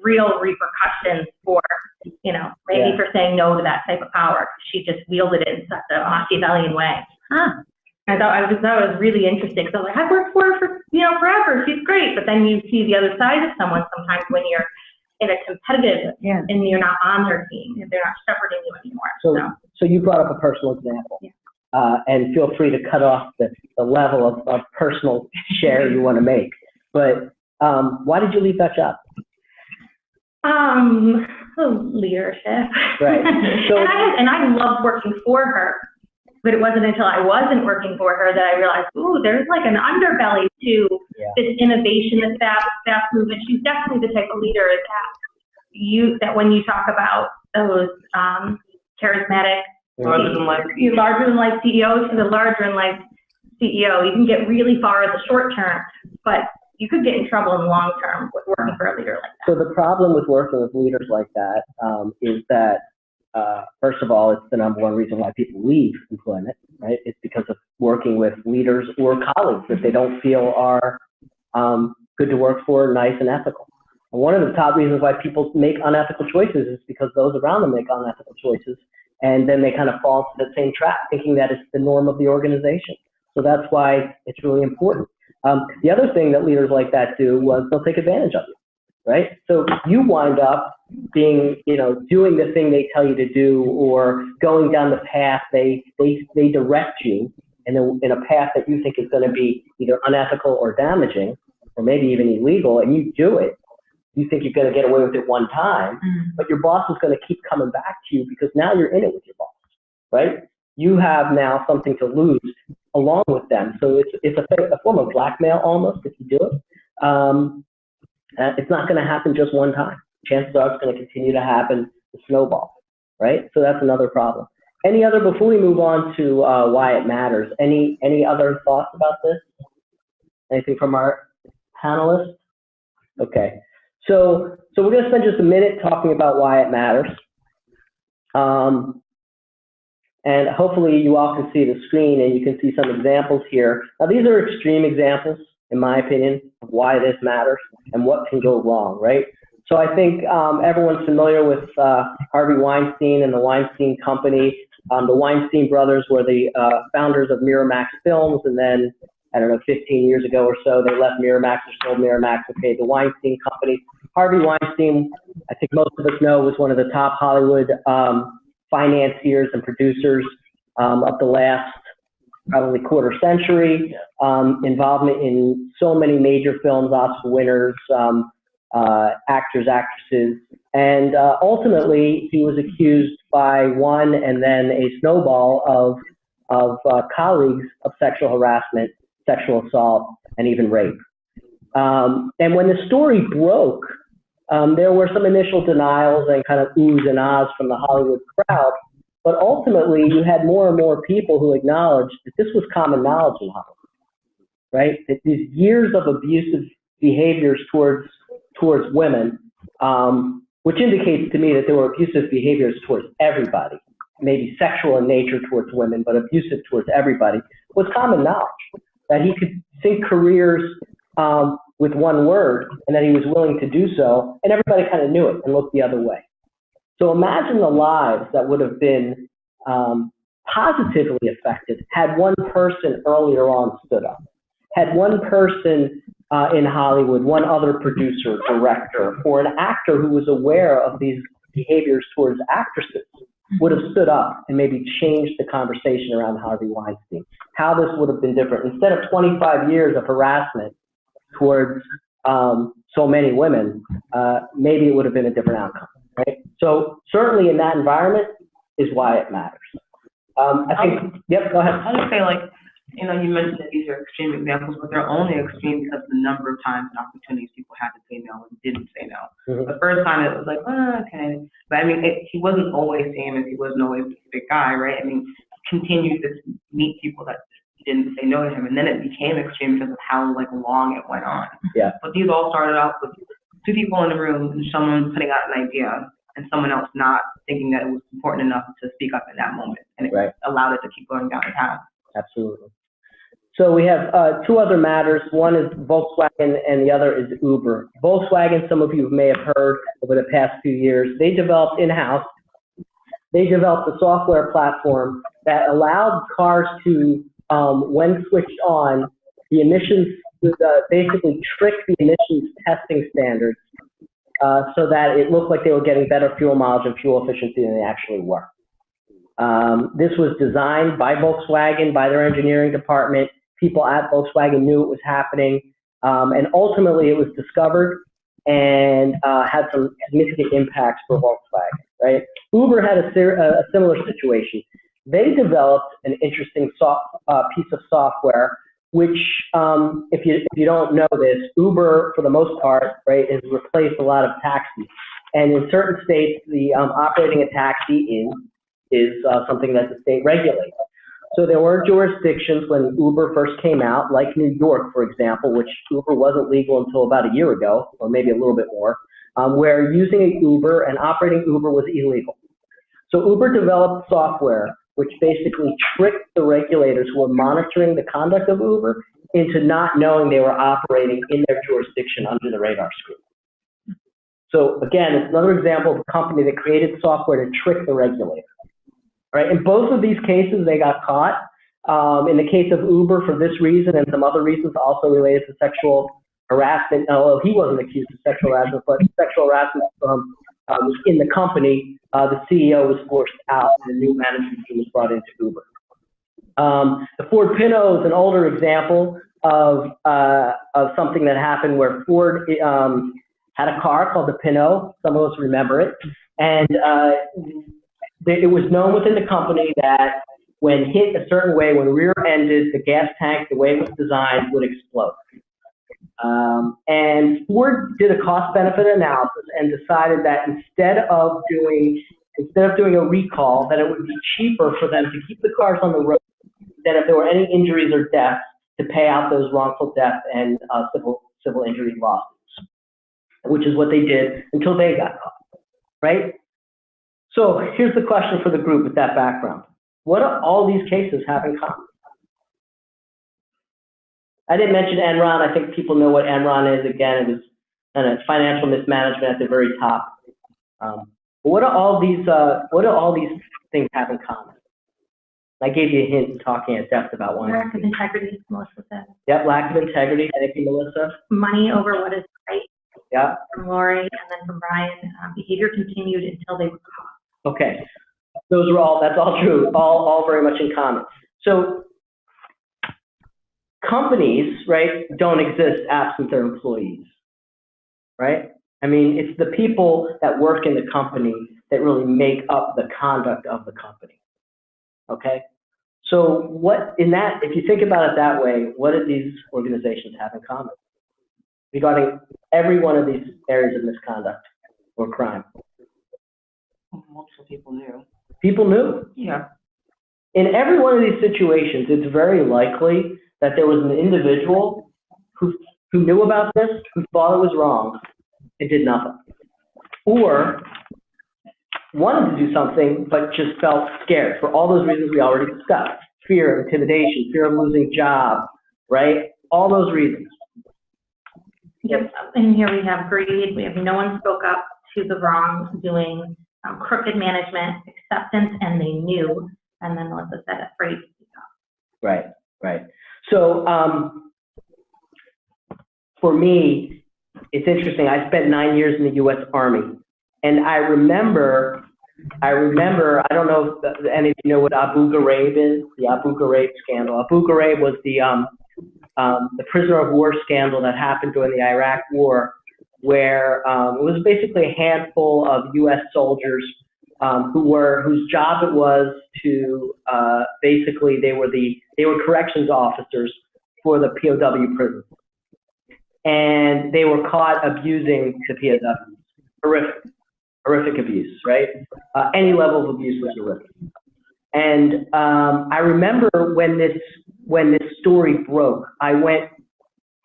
real repercussions for, you know, maybe for saying no to that type of power. She just wielded it in such a Machiavellian way. I thought it was really interesting. So like, I've worked for her for, you know, forever. She's great. But then you see the other side of someone sometimes when you're in a competitive and you're not on their team, and they're not shepherding you anymore. So you brought up a personal example, and feel free to cut off the level of personal share you want to make. But why did you leave that job? Leadership. Right. So, and I loved working for her, but it wasn't until I wasn't working for her that I realized, ooh, there's like an underbelly to this innovation, this fast movement. She's definitely the type of leader that when you talk about those charismatic, larger than life CEOs, she's a larger than life CEO. You can get really far in the short term, but you could get in trouble in the long term with working for a leader like that. So the problem with working with leaders like that is that, first of all, it's the number one reason why people leave employment, right? It's because of working with leaders or colleagues that they don't feel are good to work for, nice and ethical. And one of the top reasons why people make unethical choices is because those around them make unethical choices, and then they kind of fall into the same trap, thinking that it's the norm of the organization. So that's why it's really important. The other thing that leaders like that do was they'll take advantage of you, right? So you wind up being, you know, doing the thing they tell you to do, or going down the path they direct you in a path that you think is going to be either unethical or damaging, or maybe even illegal, and you do it. You think you're going to get away with it one time, but your boss is going to keep coming back to you because now you're in it with your boss, right? You have now something to lose along with them. So it's a form of blackmail almost if you do it. It's not going to happen just one time. Chances are it's going to continue to happen, the snowball, right? So that's another problem. Any other, before we move on to why it matters, any other thoughts about this? Anything from our panelists? Okay. So we're going to spend just a minute talking about why it matters. And hopefully you all can see the screen and you can see some examples here. Now these are extreme examples, in my opinion, of why this matters and what can go wrong, right? So I think everyone's familiar with Harvey Weinstein and the Weinstein Company. The Weinstein brothers were the founders of Miramax Films, and then I don't know, 15 years ago or so. They left Miramax or sold Miramax and paid the Weinstein Company. Harvey Weinstein, I think most of us know, was one of the top Hollywood financiers and producers of the last probably quarter century. Involvement in so many major films, Oscar winners, actors, actresses, and ultimately he was accused by one and then a snowball of colleagues of sexual harassment, sexual assault, and even rape. And when the story broke, there were some initial denials and kind of oohs and ahs from the Hollywood crowd, but ultimately you had more and more people who acknowledged that this was common knowledge in Hollywood, right? That these years of abusive behaviors towards women, which indicates to me that there were abusive behaviors towards everybody, maybe sexual in nature towards women, but abusive towards everybody, was common knowledge. That he could sink careers with one word, and that he was willing to do so, and everybody kind of knew it and looked the other way. So imagine the lives that would have been positively affected had one person earlier on stood up. Had one person in Hollywood, one other producer, director, or an actor who was aware of these behaviors towards actresses would have stood up and maybe changed the conversation around Harvey Weinstein. How this would have been different. Instead of 25 years of harassment towards so many women, maybe it would have been a different outcome, right? So certainly in that environment is why it matters. I think, yep, go ahead. I'll just say, like, you know, you mentioned that these are extreme examples, but they're only extreme because of the number of times and opportunities people had to say no and didn't say no. The first time it was like, oh, okay. But I mean, he wasn't always famous. He wasn't always a big guy, right? I mean, he continued to meet people that didn't say no to him, and then it became extreme because of how like long it went on. Yeah. But these all started out with two people in the room and someone putting out an idea and someone else not thinking that it was important enough to speak up in that moment, and it allowed it to keep going down the path. Absolutely. So we have two other matters. One is Volkswagen and the other is Uber. Volkswagen, some of you may have heard over the past few years, they developed in-house, they developed a software platform that allowed cars to, when switched on, the emissions, basically trick the emissions testing standards so that it looked like they were getting better fuel mileage and fuel efficiency than they actually were. This was designed by Volkswagen, by their engineering department. People at Volkswagen knew it was happening, and ultimately it was discovered and had some significant impacts for Volkswagen, right? Uber had a similar situation. They developed an interesting piece of software, which, if you don't know this, Uber, for the most part, right, has replaced a lot of taxis. And in certain states, the operating a taxi is something that the state regulates. So there were jurisdictions when Uber first came out, like New York, for example, which Uber wasn't legal until about a year ago, or maybe a little bit more, where using an Uber and operating Uber was illegal. So Uber developed software which basically tricked the regulators who were monitoring the conduct of Uber into not knowing they were operating in their jurisdiction under the radar screen. So again, it's another example of a company that created software to trick the regulator. Right? In both of these cases, they got caught. In the case of Uber, for this reason and some other reasons also related to sexual harassment, although he wasn't accused of sexual harassment, but sexual harassment in the company, the CEO was forced out and a new management team was brought into Uber. The Ford Pinto is an older example of something that happened where Ford had a car called the Pinto. Some of us remember it. And it was known within the company that when hit a certain way, when rear-ended, the gas tank, the way it was designed, would explode. And Ford did a cost-benefit analysis and decided that instead of doing a recall, that it would be cheaper for them to keep the cars on the road than if there were any injuries or deaths to pay out those wrongful death and civil injury lawsuits, which is what they did until they got caught, right? So here's the question for the group with that background. What do all these cases have in common? I didn't mention Enron. I think people know what Enron is. Again, it was financial mismanagement at the very top. What do all these things have in common? I gave you a hint in talking at depth about one. Lack of integrity, Melissa said. Yep, lack of integrity. Thank you, Melissa. Money over what is right. Yeah. From Lori, and then from Brian, behavior continued until they were caught. Okay. Those are all, that's all true, all very much in common. So companies, right, don't exist absent their employees, right? I mean, it's the people that work in the company that really make up the conduct of the company, okay? So what, in that, if you think about it that way, what do these organizations have in common regarding every one of these areas of misconduct or crime? Multiple people knew. People knew. Yeah. In every one of these situations, it's very likely that there was an individual who knew about this, who thought it was wrong, and did nothing. Or wanted to do something, but just felt scared for all those reasons we already discussed. Fear, intimidation, fear of losing job, right? All those reasons. Yep, and here we have greed, we have no one spoke up to the wrongdoing, crooked management, acceptance, and they knew, and then Melissa said afraid to speak up. Right, right. So for me, it's interesting. I spent 9 years in the U.S. Army, and I remember, I don't know if any of you know what Abu Ghraib is, the Abu Ghraib scandal. Abu Ghraib was the prisoner of war scandal that happened during the Iraq War, where it was basically a handful of U.S. soldiers whose job it was to basically they were corrections officers for the POW prison, and they were caught abusing the POWs. Horrific abuse, right? Any level of abuse was horrific. And I remember when this story broke, I went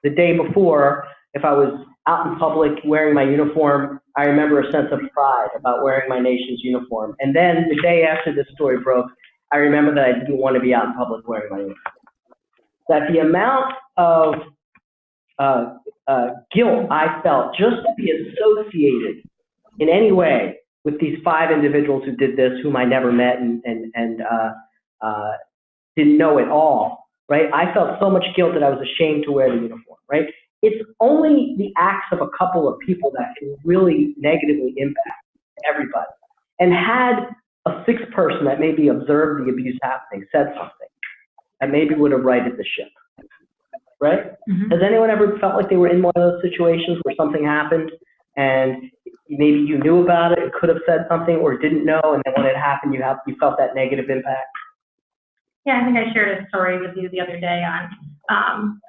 the day before. If I was out in public wearing my uniform, I remember a sense of pride about wearing my nation's uniform. And then the day after this story broke, I remember that I didn't want to be out in public wearing my uniform. That the amount of guilt I felt just to be associated in any way with these 5 individuals who did this, whom I never met and didn't know at all, right? I felt so much guilt that I was ashamed to wear the uniform, right? It's only the acts of a couple of people that can really negatively impact everybody. And had a 6th person that maybe observed the abuse happening said something, that maybe would have righted the ship, right? Mm-hmm. Has anyone ever felt like they were in one of those situations where something happened and maybe you knew about it and could have said something, or didn't know, and then when it happened, you felt that negative impact? Yeah, I think I shared a story with you the other day on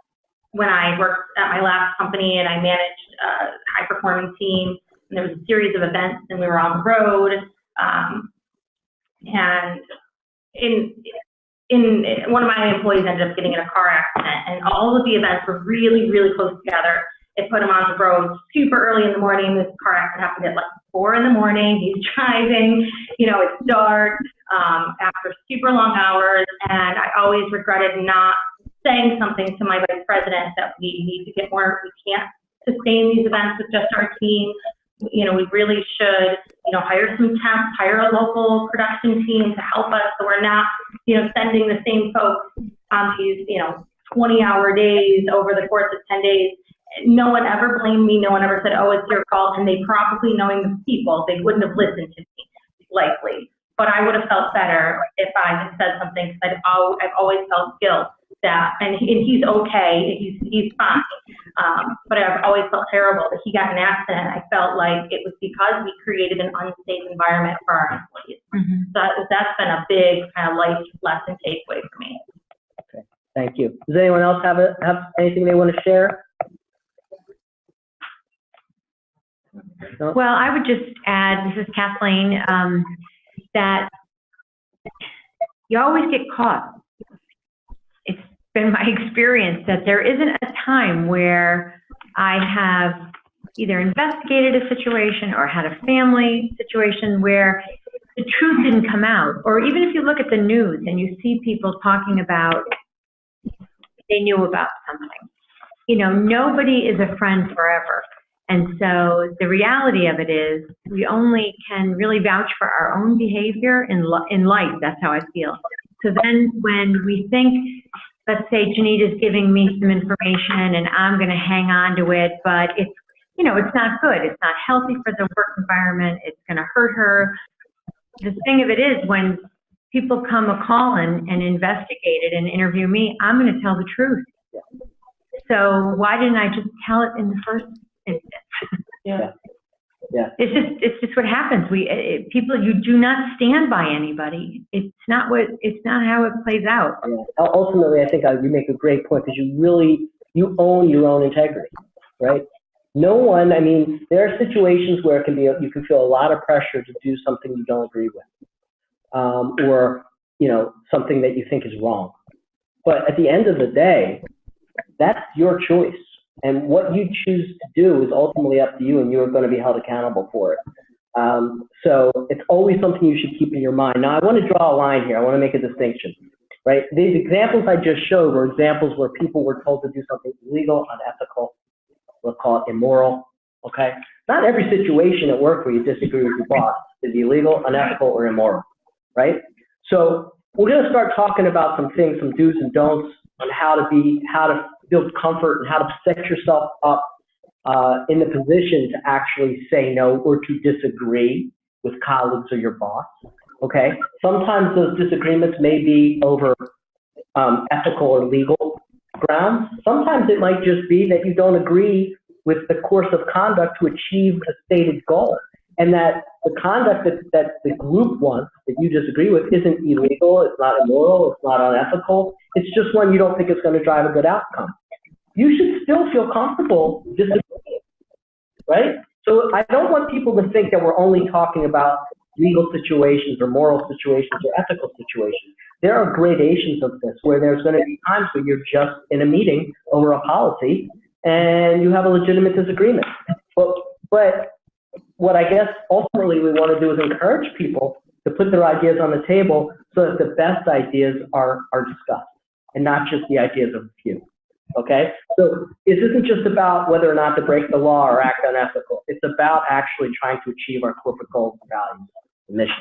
when I worked at my last company and I managed a high-performing team, and there was a series of events, and we were on the road, and one of my employees ended up getting in a car accident, and all of the events were really, really close together. It put him on the road super early in the morning. This car accident happened at like 4 in the morning. He's driving, it's dark, after super long hours, and I always regretted not saying something to my vice president that we need to get more, we can't sustain these events with just our team. We really should, hire some temps, hire a local production team to help us so we're not, sending the same folks on these, 20-hour days over the course of 10 days. No one ever blamed me. No one ever said, oh, it's your fault. And they probably, knowing the people, they wouldn't have listened to me, likely. But I would have felt better if I had said something, because I've always felt guilt that, and he's okay, he's fine. But I've always felt terrible that he got in an accident. I felt like it was because we created an unsafe environment for our employees. Mm-hmm. So that's been a big kind of life lesson takeaway for me. Okay, thank you. Does anyone else have anything they want to share? No? Well, I would just add, this is Kathleen, that you always get caught. It's been my experience that there isn't a time where I have either investigated a situation or had a family situation where the truth didn't come out. Or even if you look at the news and you see people talking about they knew about something. Nobody is a friend forever. And so the reality of it is we only can really vouch for our own behavior in life. That's how I feel. So then when we think, let's say Janita's giving me some information and I'm going to hang on to it, but it's, you know, it's not good. It's not healthy for the work environment. It's going to hurt her. The thing of it is, when people come a-calling and investigate it and interview me, I'm going to tell the truth. So why didn't I just tell it in the first instance? Yeah. Yeah. It's just what happens. People, you do not stand by anybody. It's not how it plays out. Yeah. Ultimately, I think you make a great point, because you own your own integrity, right? No one, I mean, there are situations where it can be, you can feel a lot of pressure to do something you don't agree with, or, you know, something that you think is wrong. But at the end of the day, that's your choice. And what you choose to do is ultimately up to you, and you're going to be held accountable for it. So it's always something you should keep in your mind. Now, I want to draw a line here. I want to make a distinction, right? These examples I just showed were examples where people were told to do something illegal, unethical, we'll call it immoral, okay? Not every situation at work where you disagree with your boss is illegal, unethical, or immoral, right? So we're going to start talking about some things, some do's and don'ts on how to build comfort and how to set yourself up in the position to actually say no or to disagree with colleagues or your boss, okay? Sometimes those disagreements may be over ethical or legal grounds. Sometimes it might just be that you don't agree with the course of conduct to achieve a stated goal, and that the conduct that the group wants that you disagree with isn't illegal, it's not immoral, it's not unethical, it's just one you don't think is going to drive a good outcome. You should still feel comfortable disagreeing, right? So I don't want people to think that we're only talking about legal situations or moral situations or ethical situations. There are gradations of this where there's going to be times where you're just in a meeting over a policy and you have a legitimate disagreement. But what I guess ultimately we want to do is encourage people to put their ideas on the table so that the best ideas are discussed and not just the ideas of a few. Okay? So this isn't just about whether or not to break the law or act unethical. It's about actually trying to achieve our corporate goals and values and mission.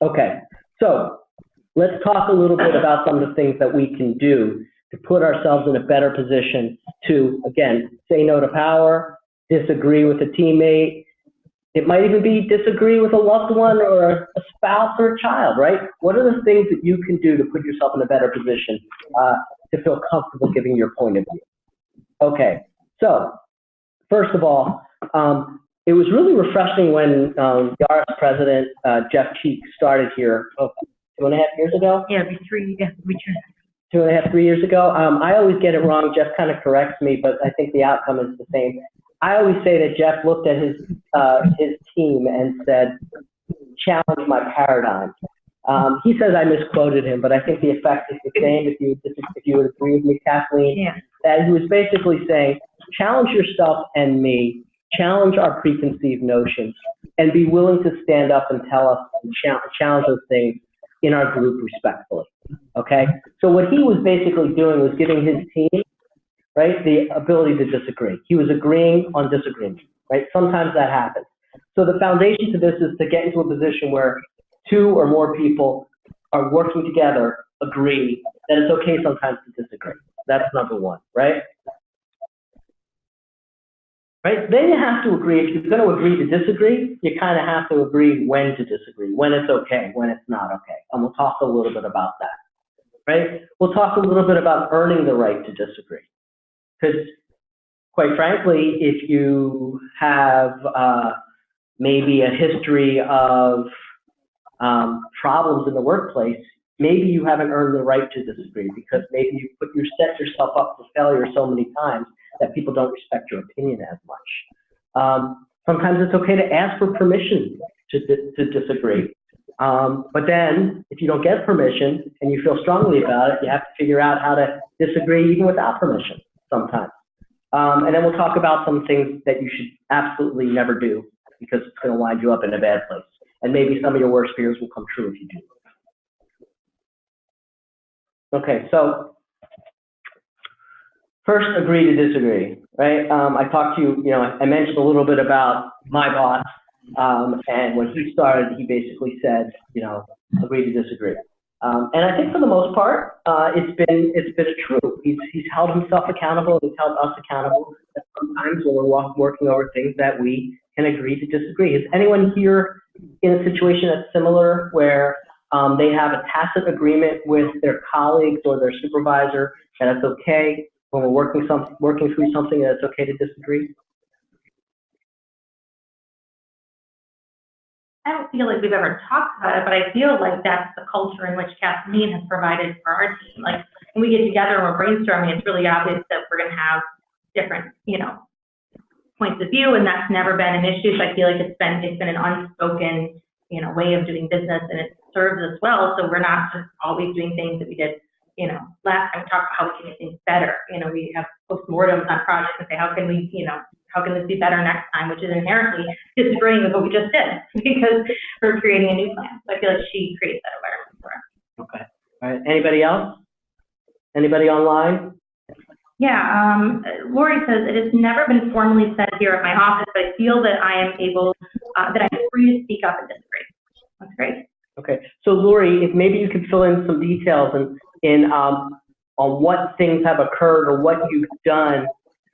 Okay, so let's talk a little bit about some of the things that we can do to put ourselves in a better position to, again, say no to power, disagree with a teammate. It might even be disagree with a loved one or a spouse or a child, right? What are the things that you can do to put yourself in a better position to feel comfortable giving your point of view? Okay, so first of all, it was really refreshing when the RS president, Jeff Cheek, started here 2.5 years ago? Yeah, it'd be 3, yeah, 2.5, 3 years ago. I always get it wrong. Jeff kind of corrects me, but I think the outcome is the same. I always say that Jeff looked at his team and said, challenge my paradigm. He says I misquoted him, but I think the effect is the same if you would agree with me, Kathleen. Yeah. That he was basically saying, challenge yourself and me, challenge our preconceived notions, and be willing to stand up and tell us and challenge those things in our group respectfully, okay? So what he was basically doing was giving his team, right, the ability to disagree. He was agreeing on disagreement, right? Sometimes that happens. So the foundation to this is to get into a position where 2 or more people are working together, agree that it's okay sometimes to disagree. That's number 1, right? Right? Then you have to agree. If you're going to agree to disagree, you kind of have to agree when to disagree, when it's okay, when it's not okay. And we'll talk a little bit about that, right? We'll talk a little bit about earning the right to disagree. Because quite frankly, if you have maybe a history of problems in the workplace, maybe you haven't earned the right to disagree because maybe you set yourself up for failure so many times that people don't respect your opinion as much. Sometimes it's okay to ask for permission to disagree. But then if you don't get permission and you feel strongly about it, you have to figure out how to disagree even without permission sometimes. And then we'll talk about some things that you should absolutely never do because it's going to wind you up in a bad place. And maybe some of your worst fears will come true if you do. Okay, so first, agree to disagree, right? I talked to you, I mentioned a little bit about my boss, and when he started, he basically said, agree to disagree. And I think for the most part, it's been a truth. He's held himself accountable, and he's held us accountable. Sometimes when we're working over things that we can agree to disagree. Is anyone here in a situation that's similar where they have a tacit agreement with their colleagues or their supervisor that it's okay when we're working through something that it's okay to disagree? I don't feel like we've ever talked about it, but I feel like that's the culture in which Kathleen has provided for our team. Like when we get together and we're brainstorming, it's really obvious that we're going to have different, points of view, and that's never been an issue. So I feel like it's been an unspoken, way of doing business, and it serves us well. So we're not just always doing things that we did, last time we talked about how we can make things better. We have postmortems on projects and say, how can this be better next time, which is inherently disagreeing with what we just did because we're creating a new plan. So I feel like she creates that environment for us. Okay. All right. Anybody else? Anybody online? Yeah. Lori says, it has never been formally said here at my office, but I feel that I am able, that I'm free to speak up and disagree. That's great. Okay. So Lori, if maybe you could fill in some details on what things have occurred or what you've done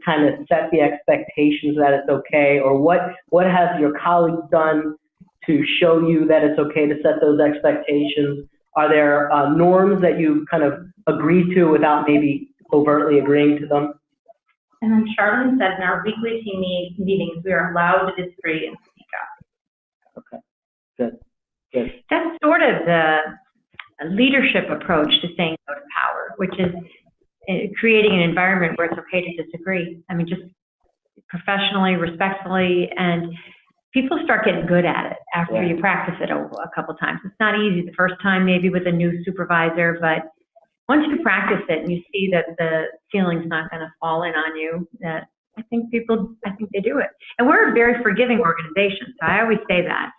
kind of set the expectations that it's okay, or what have your colleagues done to show you that it's okay to set those expectations? Are there norms that you kind of agree to without maybe overtly agreeing to them? And then Charlene said in our weekly team meetings, we are allowed to disagree and speak up. Okay, good. That's sort of the leadership approach to saying no to power, which is creating an environment where it's okay to disagree. I mean, just professionally, respectfully, and people start getting good at it after you practice it a couple times. It's not easy the first time, maybe with a new supervisor, but once you practice it and you see that the ceiling's not going to fall in on you, that I think they do it. And we're a very forgiving organization, so I always say that,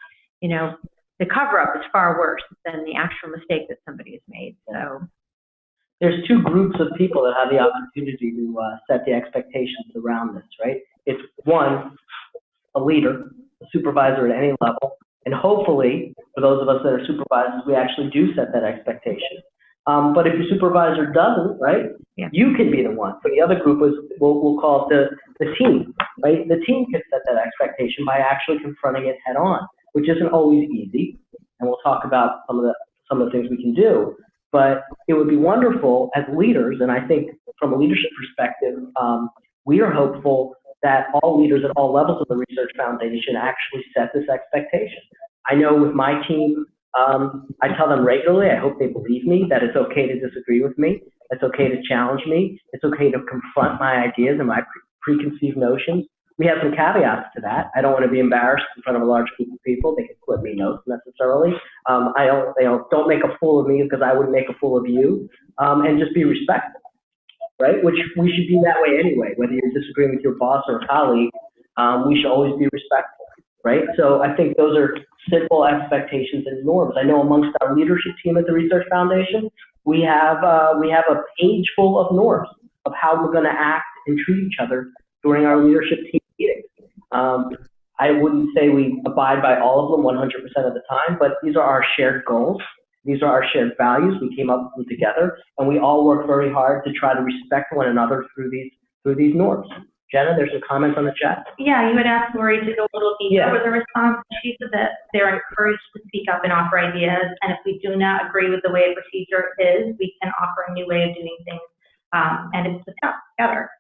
the cover-up is far worse than the actual mistake that somebody has made. So there's two groups of people that have the opportunity to set the expectations around this, right? It's one, a leader, a supervisor at any level, and hopefully, for those of us that are supervisors, we actually do set that expectation. But if your supervisor doesn't, right, you can be the one. So the other group is, we'll call it the team, right? The team can set that expectation by actually confronting it head on, which isn't always easy, and we'll talk about some of the things we can do. But it would be wonderful as leaders, and I think from a leadership perspective, we are hopeful that all leaders at all levels of the Research Foundation actually set this expectation. I know with my team, I tell them regularly, I hope they believe me, that it's okay to disagree with me, it's okay to challenge me, it's okay to confront my ideas and my preconceived notions. We have some caveats to that. I don't want to be embarrassed in front of a large group of people. They can flip me notes necessarily. Don't make a fool of me because I would make a fool of you, and just be respectful, right? Which we should be that way anyway. Whether you're disagreeing with your boss or a colleague, we should always be respectful, right? So I think those are simple expectations and norms. I know amongst our leadership team at the Research Foundation, we have a page full of norms of how we're going to act and treat each other during our leadership team meetings. I wouldn't say we abide by all of them 100% of the time, but these are our shared goals. These are our shared values. We came up with them together, and we all work very hard to try to respect one another through these norms. Jenna, there's some comments on the chat. Yeah, you had asked Lori to go a little deeper with a response. She said that they're encouraged to speak up and offer ideas, and if we do not agree with the way a procedure is, we can offer a new way of doing things, and it's discussed together.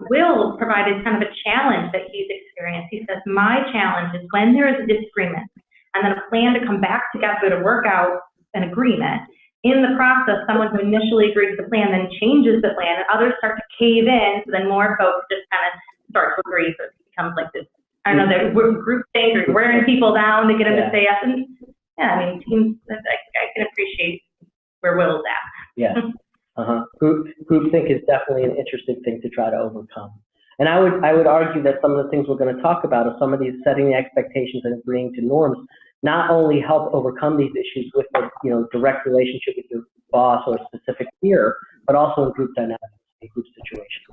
Will provided kind of a challenge that he's experienced. He says, my challenge is when there is a disagreement and then a plan to come back together to work out an agreement. In the process, someone who initially agrees to the plan then changes the plan and others start to cave in, so then more folks just kind of start to agree. So it becomes like this, I don't know, that group thing, or wearing people down to get them to say yes. And yeah, I mean, teams, I can appreciate where Will's at. Yeah. Groupthink is definitely an interesting thing to try to overcome. And I would argue that some of the things we're going to talk about are some of these setting the expectations and agreeing to norms not only help overcome these issues with the direct relationship with your boss or a specific peer, but also in group dynamics, in group situations.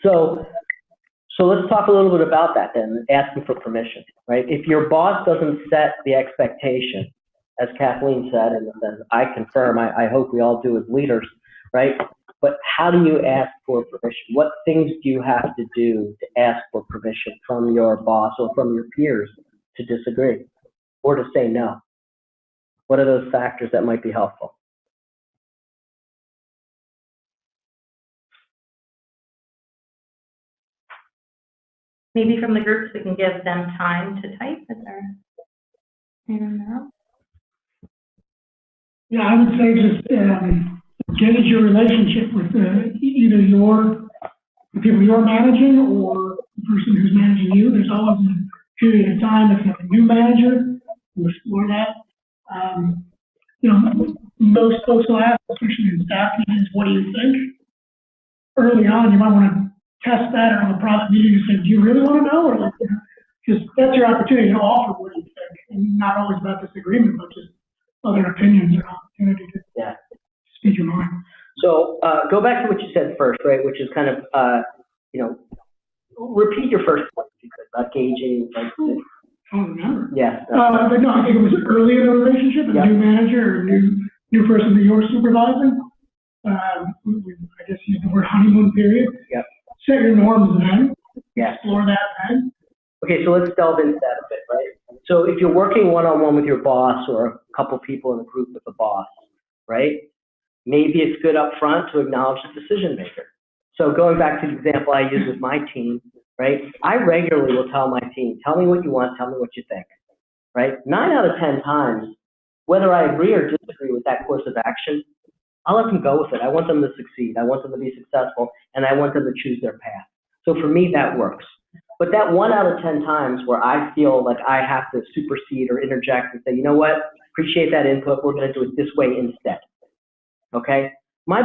So let's talk a little bit about that then, asking for permission, right? If your boss doesn't set the expectation, as Kathleen said, and I confirm, I hope we all do as leaders, right? But how do you ask for permission? What things do you have to do to ask for permission from your boss or from your peers to disagree or to say no? What are those factors that might be helpful? Maybe from the groups, we can give them time to type if they're in there. Yeah, I would say just gauge your relationship with either the people you're managing or the person who's managing you. There's always a period of time if you have a new manager, we'll explore that. Most folks will ask, especially in staff meetings, what do you think? Early on, you might want to test that or on a private meeting and say, do you really want to know? Or because that's your opportunity to offer what you think, and not always about disagreement, but just other opinions or opportunity to speak your mind. So go back to what you said first, right? Which is kind of, repeat your first point about gauging. I don't remember. Yeah. But no, I think it was early in the relationship, a new manager or new person that you're supervising. I guess use the word honeymoon period. Yep. Set your norms then. Yeah. Explore that then. Okay, so let's delve into that a bit, right? So if you're working one-on-one with your boss or a couple people in a group with the boss, right? Maybe it's good up front to acknowledge the decision maker. So going back to the example I use with my team, right? I regularly will tell my team, tell me what you want, tell me what you think, right? 9 out of 10 times, whether I agree or disagree with that course of action, I'll let them go with it. I want them to succeed. I want them to be successful, and I want them to choose their path. So for me, that works. But that 1 out of 10 times where I feel like I have to supersede or interject and say, you know what, appreciate that input, we're going to do it this way instead. Okay? My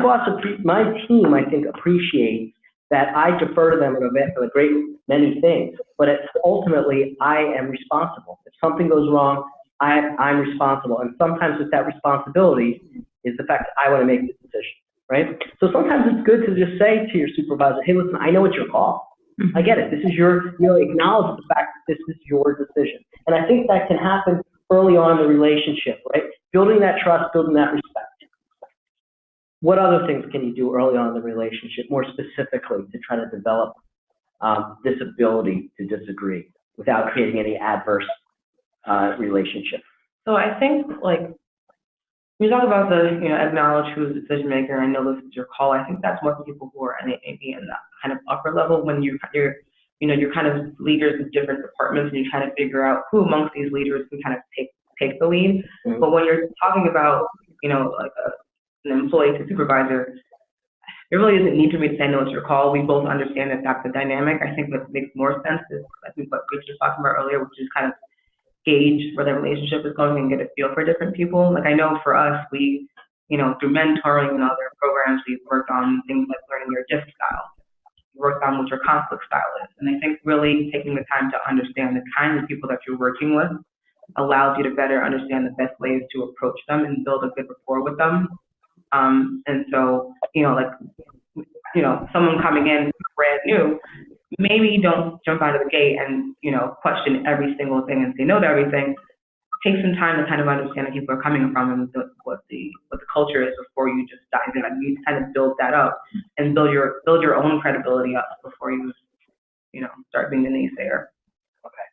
team, I think, appreciates that I defer to them on a great many things, but ultimately I am responsible. If something goes wrong, I'm responsible. And sometimes with that responsibility is the fact that I want to make the decision, right? So sometimes it's good to just say to your supervisor, hey, listen, I know it's your call. I get it. This is acknowledge the fact that this is your decision. And I think that can happen early on in the relationship, right? Building that trust, building that respect. What other things can you do early on in the relationship, more specifically, to try to develop this ability to disagree without creating any adverse relationship? So I think, like, when you talk about acknowledge who's the decision maker, I know this is your call. I think that's more for people who are maybe in that kind of upper level when you're kind of leaders in different departments and you're trying to figure out who amongst these leaders can kind of take the lead. Mm-hmm. But when you're talking about, like an employee to supervisor, it really doesn't need for me to say no, it's your call. We both understand that that's the dynamic. I think what makes more sense is, I think what Rich was talking about earlier, which is kind of gauge where the relationship is going and get a feel for different people. Like I know for us, we, through mentoring and other programs, we've worked on things like learning your DISC style. We worked on what your conflict style is. And I think really taking the time to understand the kinds of people that you're working with allows you to better understand the best ways to approach them and build a good rapport with them. And so, someone coming in brand new, maybe don't jump out of the gate and, question every single thing and say no to everything. Take some time to kind of understand where people are coming from and what the culture is before you just dive in. You need to kind of build that up and build your own credibility up before you, start being the naysayer. Okay.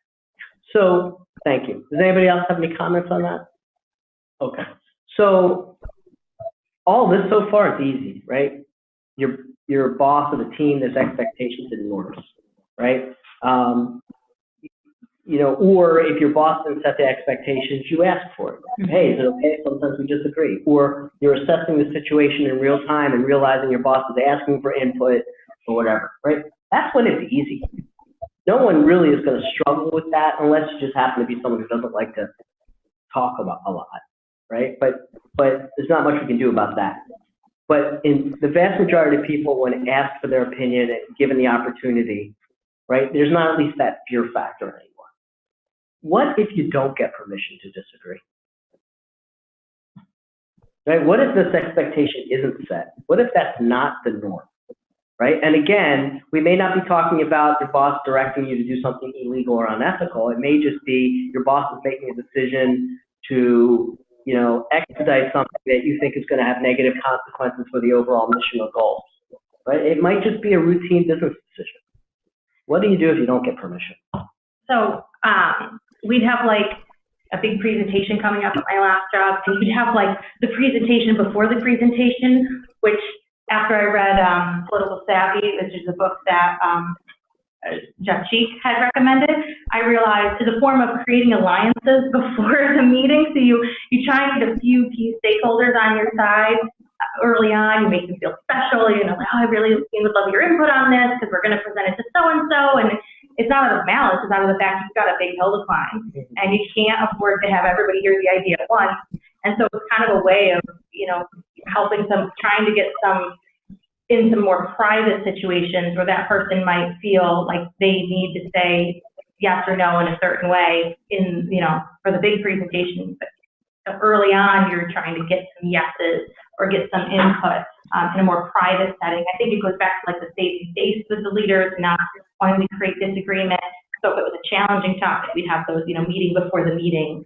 So, thank you. Does anybody else have any comments on that? Okay. So, all this so far is easy, right? You're a boss of a team, there's expectations and norms, right? Or if your boss didn't set the expectations, you ask for it. Hey, is it okay? Sometimes we disagree. Or you're assessing the situation in real time and realizing your boss is asking for input or whatever, right? That's when it's easy. No one really is going to struggle with that unless you just happen to be someone who doesn't like to talk about a lot, right? But there's not much we can do about that. But in the vast majority of people, when asked for their opinion and given the opportunity, right, there's not at least that fear factor anymore. What if you don't get permission to disagree? Right? What if this expectation isn't set? What if that's not the norm? Right? And again, we may not be talking about your boss directing you to do something illegal or unethical. It may just be your boss is making a decision to expedite something that you think is going to have negative consequences for the overall mission or goals, right? It might just be a routine business decision. What do you do if you don't get permission? So we'd have like a big presentation coming up at my last job, and we'd have like the presentation before the presentation, which after I read Political Savvy, which is a book that Jeff Cheek had recommended, I realized is a form of creating alliances before the meeting. So you try and get a few key stakeholders on your side early on. You make them feel special. Like, oh, I really would love your input on this because we're going to present it to so-and-so. And it's not out of malice. It's out of the fact you've got a big hill to climb. And you can't afford to have everybody hear the idea at once. And so it's kind of a way of, helping some, trying to get some in some more private situations where that person might feel like they need to say yes or no in a certain way in, for the big presentation. But early on, you're trying to get some yeses or get some input in a more private setting. I think it goes back to like the saving face with the leaders, not wanting to create disagreement. So if it was a challenging topic, we'd have those, meeting before the meeting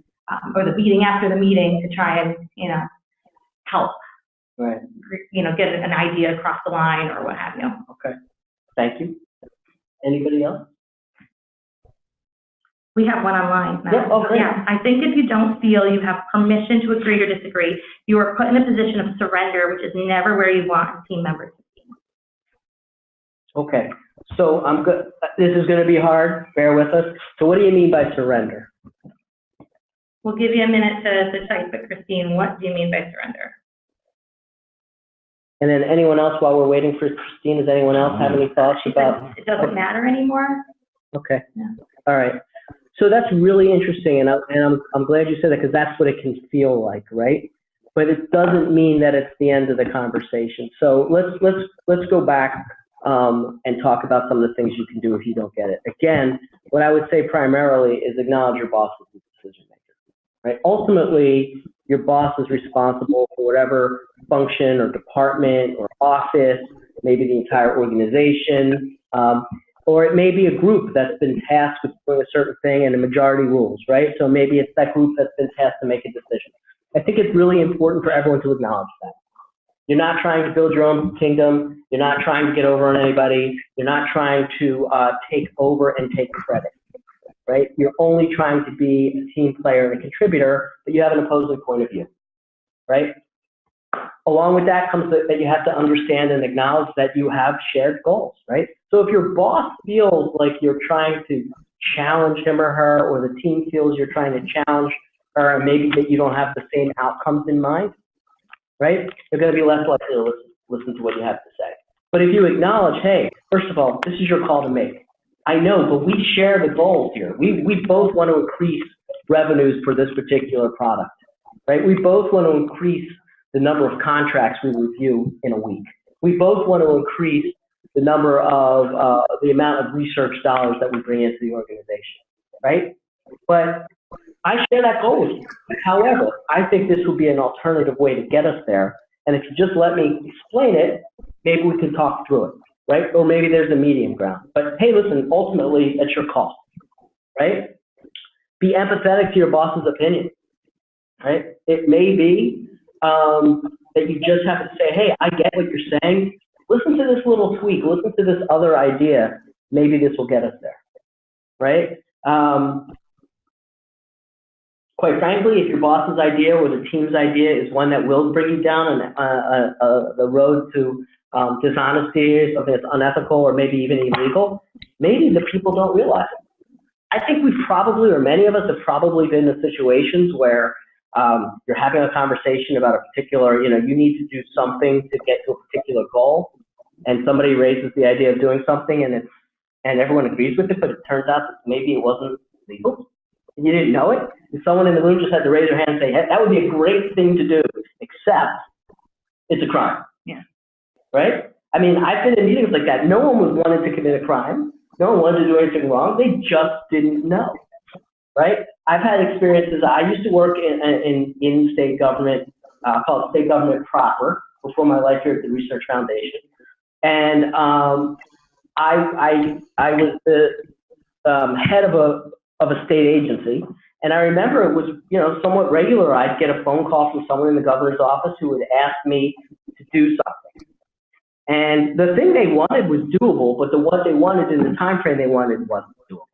or the meeting after the meeting to try and, help. Right. Get an idea across the line or what have you. Okay. Thank you. Anybody else? We have one online now. Yeah, okay. Yeah, I think if you don't feel you have permission to agree or disagree, you are put in a position of surrender, which is never where you want a team member to be. Okay. So I'm good. This is going to be hard. Bear with us. So what do you mean by surrender? We'll give you a minute to type, but Christine, what do you mean by surrender? And then anyone else, while we're waiting for Christine, does anyone else have any thoughts about? It doesn't matter anymore. Okay. Yeah. All right. So that's really interesting, and I'm glad you said that because that's what it can feel like, right? But it doesn't mean that it's the end of the conversation. So let's go back and talk about some of the things you can do if you don't get it. Again, what I would say primarily is acknowledge your boss as the decision maker, right? Ultimately, your boss is responsible for whatever function or department or office, maybe the entire organization, or it may be a group that's been tasked with doing a certain thing and a majority rules, right? So maybe it's that group that's been tasked to make a decision. I think it's really important for everyone to acknowledge that. You're not trying to build your own kingdom. You're not trying to get over on anybody. You're not trying to take over and take credit, right? You're only trying to be a team player and a contributor, but you have an opposing point of view, right? Along with that comes that you have to understand and acknowledge that you have shared goals, right? So if your boss feels like you're trying to challenge him or her, or the team feels you're trying to challenge her, and maybe that you don't have the same outcomes in mind, right? They're going to be less likely to listen to what you have to say. But if you acknowledge, hey, first of all, this is your call to make. I know, but we share the goals here. We both want to increase revenues for this particular product, right? We both want to increase the number of contracts we review in a week. We both want to increase the number of, the amount of research dollars that we bring into the organization, right? But I share that goal with you. However, I think this would be an alternative way to get us there. And if you just let me explain it, maybe we can talk through it, right? Or maybe there's a medium ground. But hey, listen, ultimately, it's your call, right? Be empathetic to your boss's opinion, right? It may be that you just have to say, hey, I get what you're saying. Listen to this little tweak. Listen to this other idea. Maybe this will get us there, right? Quite frankly, if your boss's idea or the team's idea is one that will bring you down the road to dishonesty, something that's unethical or maybe even illegal, maybe the people don't realize it. I think we've probably, or many of us have probably been in situations where you're having a conversation about a particular, you need to do something to get to a particular goal, and somebody raises the idea of doing something and everyone agrees with it, but it turns out that maybe it wasn't legal. You didn't know it, and someone in the room just had to raise their hand and say, hey, that would be a great thing to do, except it's a crime. Yeah. Right? I mean, I've been in meetings like that. No one was wanted to commit a crime. No one wanted to do anything wrong. They just didn't know. Right? I've had experiences. I used to work in state government, called state government proper, before my life here at the Research Foundation. And I was the head of a state agency, And I remember it was, somewhat regular. I'd get a phone call from someone in the governor's office who would ask me to do something. And the thing they wanted was doable, but what they wanted in the time frame they wanted wasn't doable.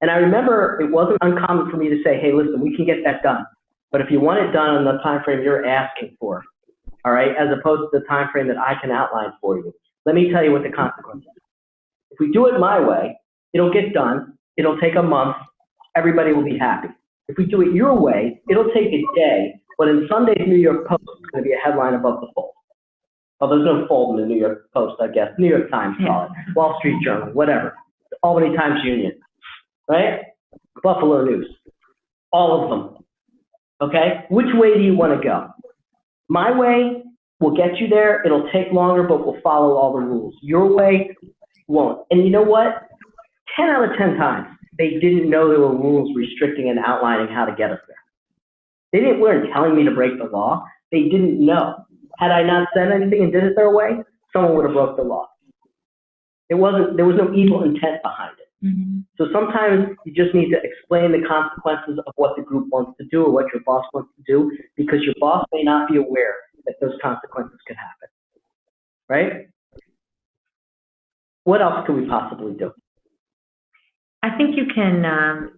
And I remember it wasn't uncommon for me to say, hey, listen, we can get that done. But if you want it done in the time frame you're asking for, all right, as opposed to the time frame that I can outline for you, let me tell you what the consequences are. If we do it my way, it'll get done. It'll take a month. Everybody will be happy. If we do it your way, it'll take a day, but in Sunday's New York Post, it's going to be a headline above the fold. Well, there's no fold in the New York Post, I guess. New York Times, call it. Wall Street Journal, whatever. Albany Times Union, right? Buffalo News. All of them. Okay? Which way do you want to go? My way will get you there. It'll take longer, but we'll follow all the rules. Your way won't. And you know what? 10 out of 10 times, they didn't know there were rules restricting and outlining how to get us there. They weren't telling me to break the law. They didn't know. Had I not said anything and did it their way, someone would have broke the law. There was no evil intent behind it. Mm-hmm. So sometimes you just need to explain the consequences of what the group wants to do or what your boss wants to do, because your boss may not be aware that those consequences could happen. Right? What else could we possibly do? I think you can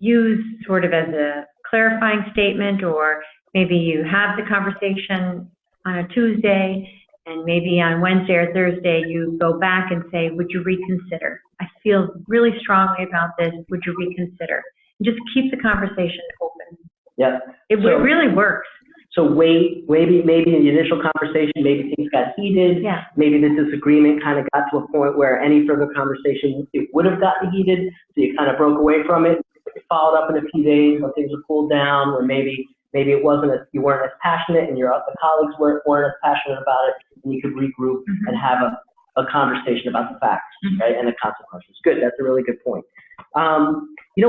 use sort of as a clarifying statement, or maybe you have the conversation on a Tuesday, and maybe on Wednesday or Thursday you go back and say, would you reconsider? I feel really strongly about this. Would you reconsider? And just keep the conversation open. Yeah. It really works. So maybe in the initial conversation, maybe things got heated. Yeah. Maybe the disagreement kind of got to a point where any further conversation, it would have gotten heated. So you kind of broke away from it. You followed up in a few days when things were cooled down, or maybe it wasn't you weren't as passionate, and your other colleagues weren't as passionate about it, and you could regroup and have a conversation about the facts, right, and the consequences. Good, that's a really good point.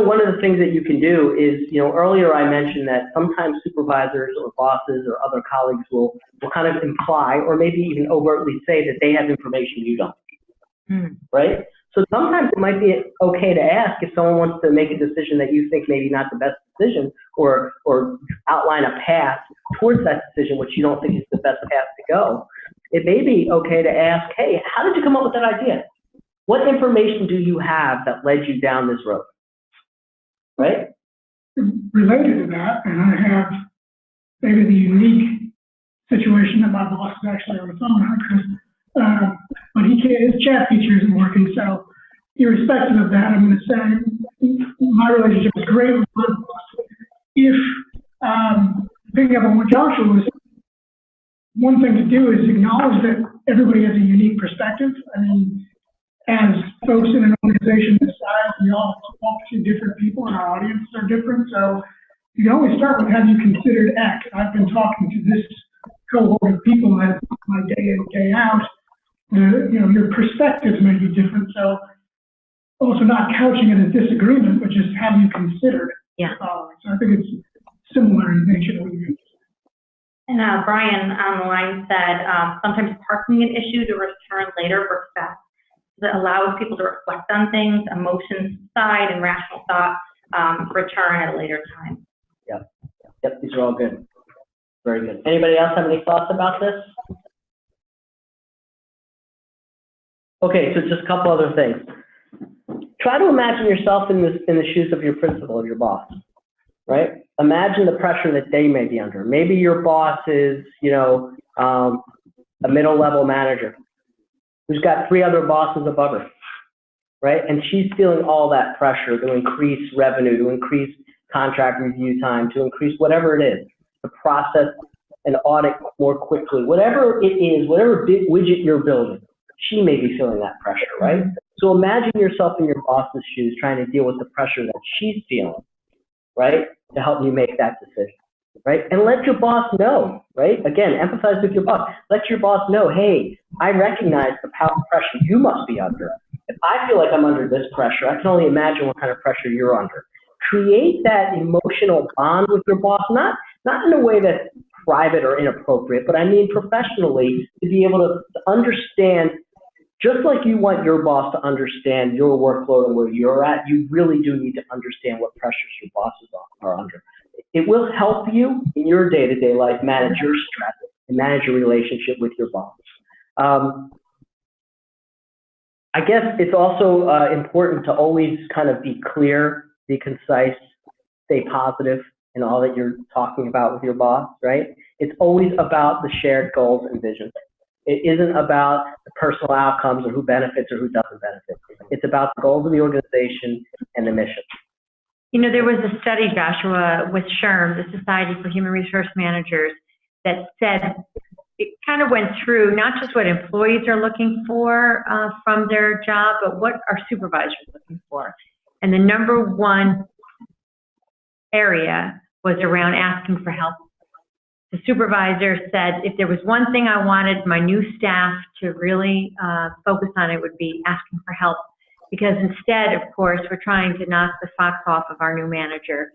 One of the things that you can do is, earlier I mentioned that sometimes supervisors or bosses or other colleagues will kind of imply, or maybe even overtly say, that they have information you don't, right? So sometimes it might be okay to ask if someone wants to make a decision that you think maybe not the best decision, or outline a path towards that decision which you don't think is the best path to go. It may be okay to ask, hey, how did you come up with that idea? What information do you have that led you down this road? Right? Related to that, and I have maybe the unique situation that my boss is actually on the phone, but his chat feature isn't working, so irrespective of that, I'm going to say my relationship is great with my boss. If, picking up on what Joshua was, one thing to do is acknowledge that everybody has a unique perspective. I mean, as folks in an organization this size, we all talk to different people, and our audiences are different, so you can always start with, have you considered X? I've been talking to this cohort of people that my day in, day out. Your perspectives may be different, so also not couching it as disagreement, but just have you considered the following. So I think it's similar in nature to what you. And Brian on the line said sometimes parking an issue to return later works best. That allows people to reflect on things, emotions aside, and rational thought return at a later time. Yep, these are all good. Very good. Anybody else have any thoughts about this? Okay, so just a couple other things. Try to imagine yourself in the shoes of your principal or your boss, right? Imagine the pressure that they may be under. Maybe your boss is, a middle-level manager who's got 3 other bosses above her, right? And she's feeling all that pressure to increase revenue, to increase contract review time, to increase whatever it is, to process an audit more quickly, whatever it is, whatever big widget you're building, she may be feeling that pressure, right? So imagine yourself in your boss's shoes trying to deal with the pressure that she's feeling, right, to help you make that decision, right? And let your boss know, right? Again, empathize with your boss. Let your boss know, hey, I recognize the power of pressure you must be under. If I feel like I'm under this pressure, I can only imagine what kind of pressure you're under. Create that emotional bond with your boss, not in a way that's private or inappropriate, but I mean professionally, to be able to understand, just like you want your boss to understand your workload and where you're at, you really do need to understand what pressures your boss is on. are under. It will help you in your day-to-day life manage your stress and manage your relationship with your boss. I guess it's also important to always kind of be clear, be concise, stay positive in all that you're talking about with your boss, right? It's always about the shared goals and visions. It isn't about the personal outcomes or who benefits or who doesn't benefit. It's about the goals of the organization and the mission. You know, there was a study, Joshua, with SHRM, the Society for Human Resource Managers, that said, it kind of went through not just what employees are looking for from their job, but what are supervisors looking for. And the number one area was around asking for help. The supervisor said, if there was one thing I wanted my new staff to really focus on, it would be asking for help. Because instead, of course, we're trying to knock the socks off of our new manager.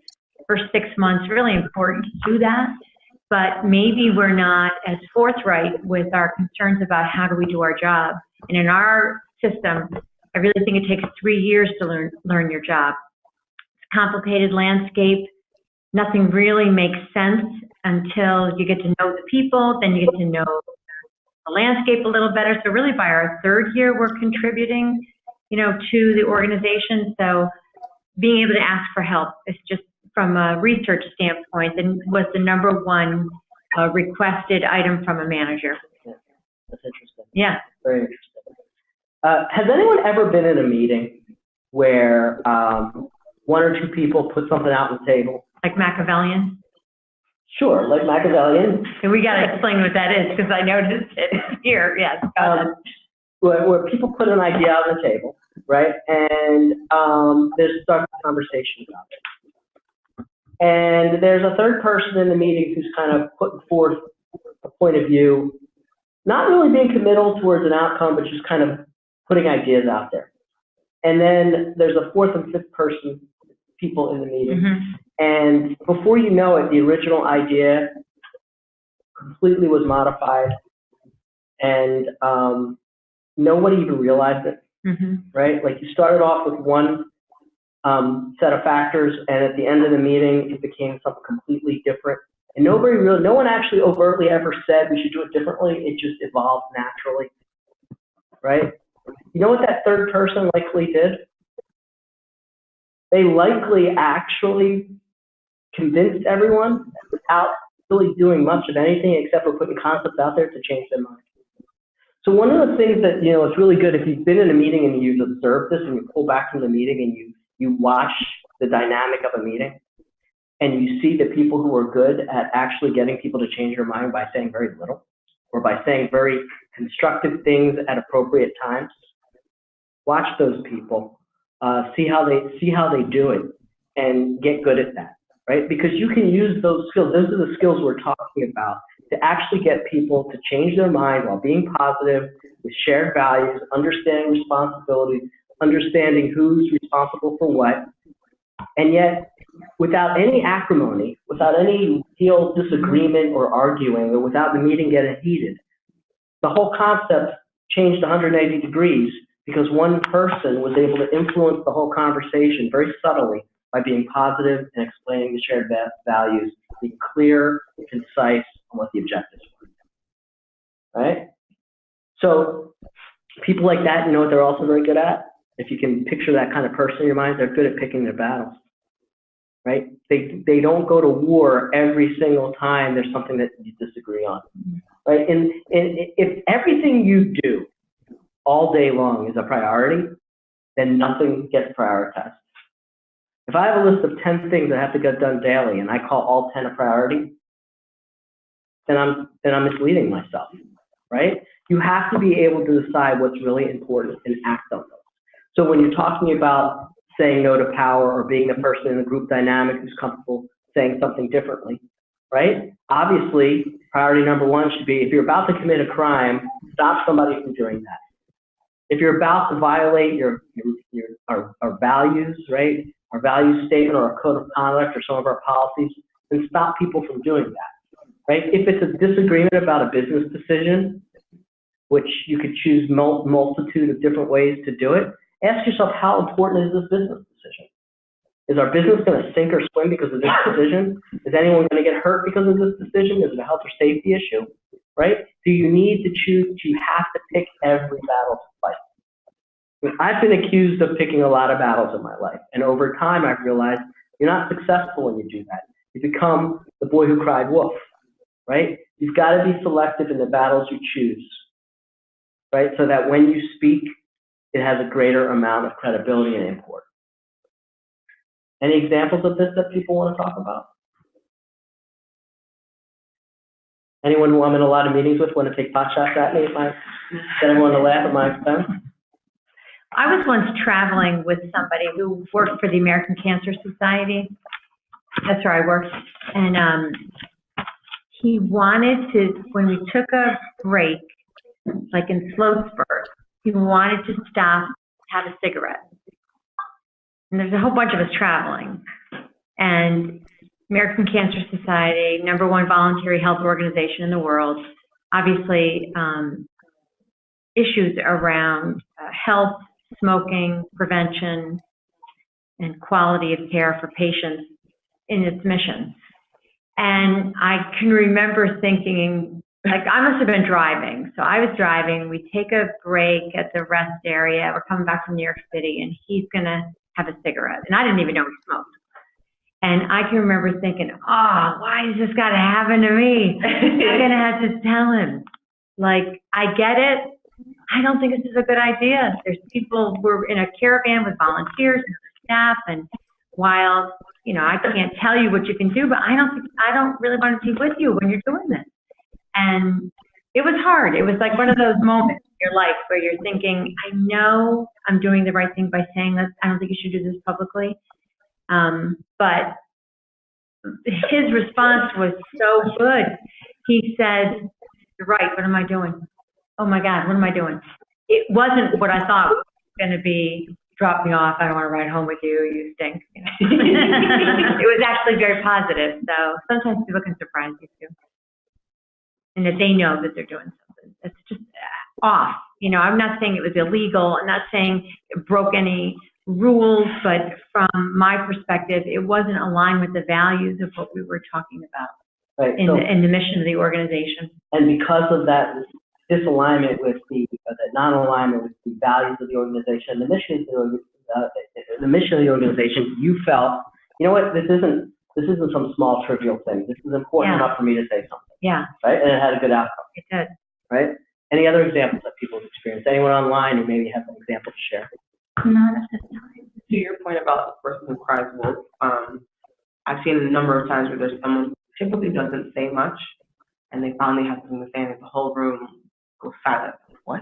First 6 months, really important to do that, but maybe we're not as forthright with our concerns about how do we do our job. And in our system, I really think it takes 3 years to learn your job. It's a complicated landscape. Nothing really makes sense until you get to know the people, then you get to know the landscape a little better. So really by our 3rd year, we're contributing, you know, to the organization. So being able to ask for help is just, from a research standpoint, and was the number one requested item from a manager. Yeah, that's interesting. Yeah. Very interesting. Has anyone ever been in a meeting where 1 or 2 people put something out on the table? Like Machiavellian? Sure, like Machiavellian. And we got to explain what that is, because I noticed it here. Yes. Where people put an idea on the table, right? And there's starts a conversation about it. And there's a third person in the meeting who's kind of putting forth a point of view, not really being committal towards an outcome, but just kind of putting ideas out there. And then there's a 4th and 5th person, people in the meeting. Mm-hmm. And before you know it, the original idea completely was modified, and nobody even realized it, right? Like you started off with one set of factors, and at the end of the meeting, it became something completely different. And no one actually overtly ever said we should do it differently. It just evolved naturally, right? You know what that third person likely did? They likely actually convinced everyone without really doing much of anything except for putting concepts out there to change their mind. So one of the things that, you know, it's really good if you've been in a meeting and you've observed this and you pull back from the meeting and you watch the dynamic of a meeting and you see the people who are good at actually getting people to change their mind by saying very little or by saying very constructive things at appropriate times. Watch those people, see how they do it and get good at that, right? Because you can use those skills. Those are the skills we're talking about to actually get people to change their mind while being positive, with shared values, understanding responsibility, understanding who's responsible for what, and yet without any acrimony, without any real disagreement or arguing, or without the meeting getting heated. The whole concept changed 180 degrees because one person was able to influence the whole conversation very subtly by being positive and explaining the shared values, being clear and concise on what the objectives were, right? So people like that, you know what they're also very good at? If you can picture that kind of person in your mind, they're good at picking their battles, right? They don't go to war every single time there's something that you disagree on, right? And if everything you do all day long is a priority, then nothing gets prioritized. If I have a list of 10 things that have to get done daily and I call all 10 a priority, then I'm misleading myself, right? You have to be able to decide what's really important and act on those. So when you're talking about saying no to power or being the person in the group dynamic who's comfortable saying something differently, right? Obviously, priority number 1 should be, if you're about to commit a crime, stop somebody from doing that. If you're about to violate our values, right? Our value statement or our code of conduct or some of our policies, then stop people from doing that, right? If it's a disagreement about a business decision, which you could choose multitude of different ways to do it, ask yourself, how important is this business decision? Is our business going to sink or swim because of this decision? Is anyone going to get hurt because of this decision? Is it a health or safety issue? Right? Do you need to choose? Do you have to pick every battle to fight? I mean, I've been accused of picking a lot of battles in my life, and over time I've realized you're not successful when you do that. You become the boy who cried wolf, right? You've got to be selective in the battles you choose, right? So that when you speak, it has a greater amount of credibility and import. Any examples of this that people want to talk about? Anyone who I'm in a lot of meetings with want to take pot shots at me if I get everyone to laugh at my expense? I was once traveling with somebody who worked for the American Cancer Society. That's where I worked. And he wanted to, when we took a break, like in slow spurt, he wanted to stop, have a cigarette. And there's a whole bunch of us traveling. And American Cancer Society, #1 voluntary health organization in the world, obviously issues around health, smoking, prevention, and quality of care for patients in its mission. And I can remember thinking, like, I must have been driving. So I was driving, we take a break at the rest area, we're coming back from New York City, and he's gonna have a cigarette. And I didn't even know he smoked. And I can remember thinking, oh, why is this gotta happen to me? I'm gonna have to tell him. Like, I get it. I don't think this is a good idea. There's people, we're in a caravan with volunteers and staff, and while, you know, I can't tell you what you can do, but I don't really want to be with you when you're doing this. And it was hard. It was like one of those moments in your life where you're thinking, I know I'm doing the right thing by saying this. I don't think you should do this publicly. But his response was so good. He said, you're right, what am I doing? Oh my God, what am I doing? It wasn't what I thought it was going to be. Drop me off, I don't want to ride home with you, you stink. You know? It was actually very positive. So sometimes people can surprise you too. And that they know that they're doing something. It's just off. You know, I'm not saying it was illegal. I'm not saying it broke any rules, but from my perspective, it wasn't aligned with the values of what we were talking about in the mission of the organization. And because of that disalignment with the non-alignment with the values of the organization, the mission of the organization, you felt, you know what, this isn't some small trivial thing. This is important enough for me to say something. Yeah. Right? And it had a good outcome. It did. Right? Any other examples that people have experienced? Anyone online who maybe have an example to share? Not at this time. To your point about the person who cries wolf, I've seen a number of times where there's someone who typically doesn't say much, and they finally have something to say, and the whole room goes silent. What?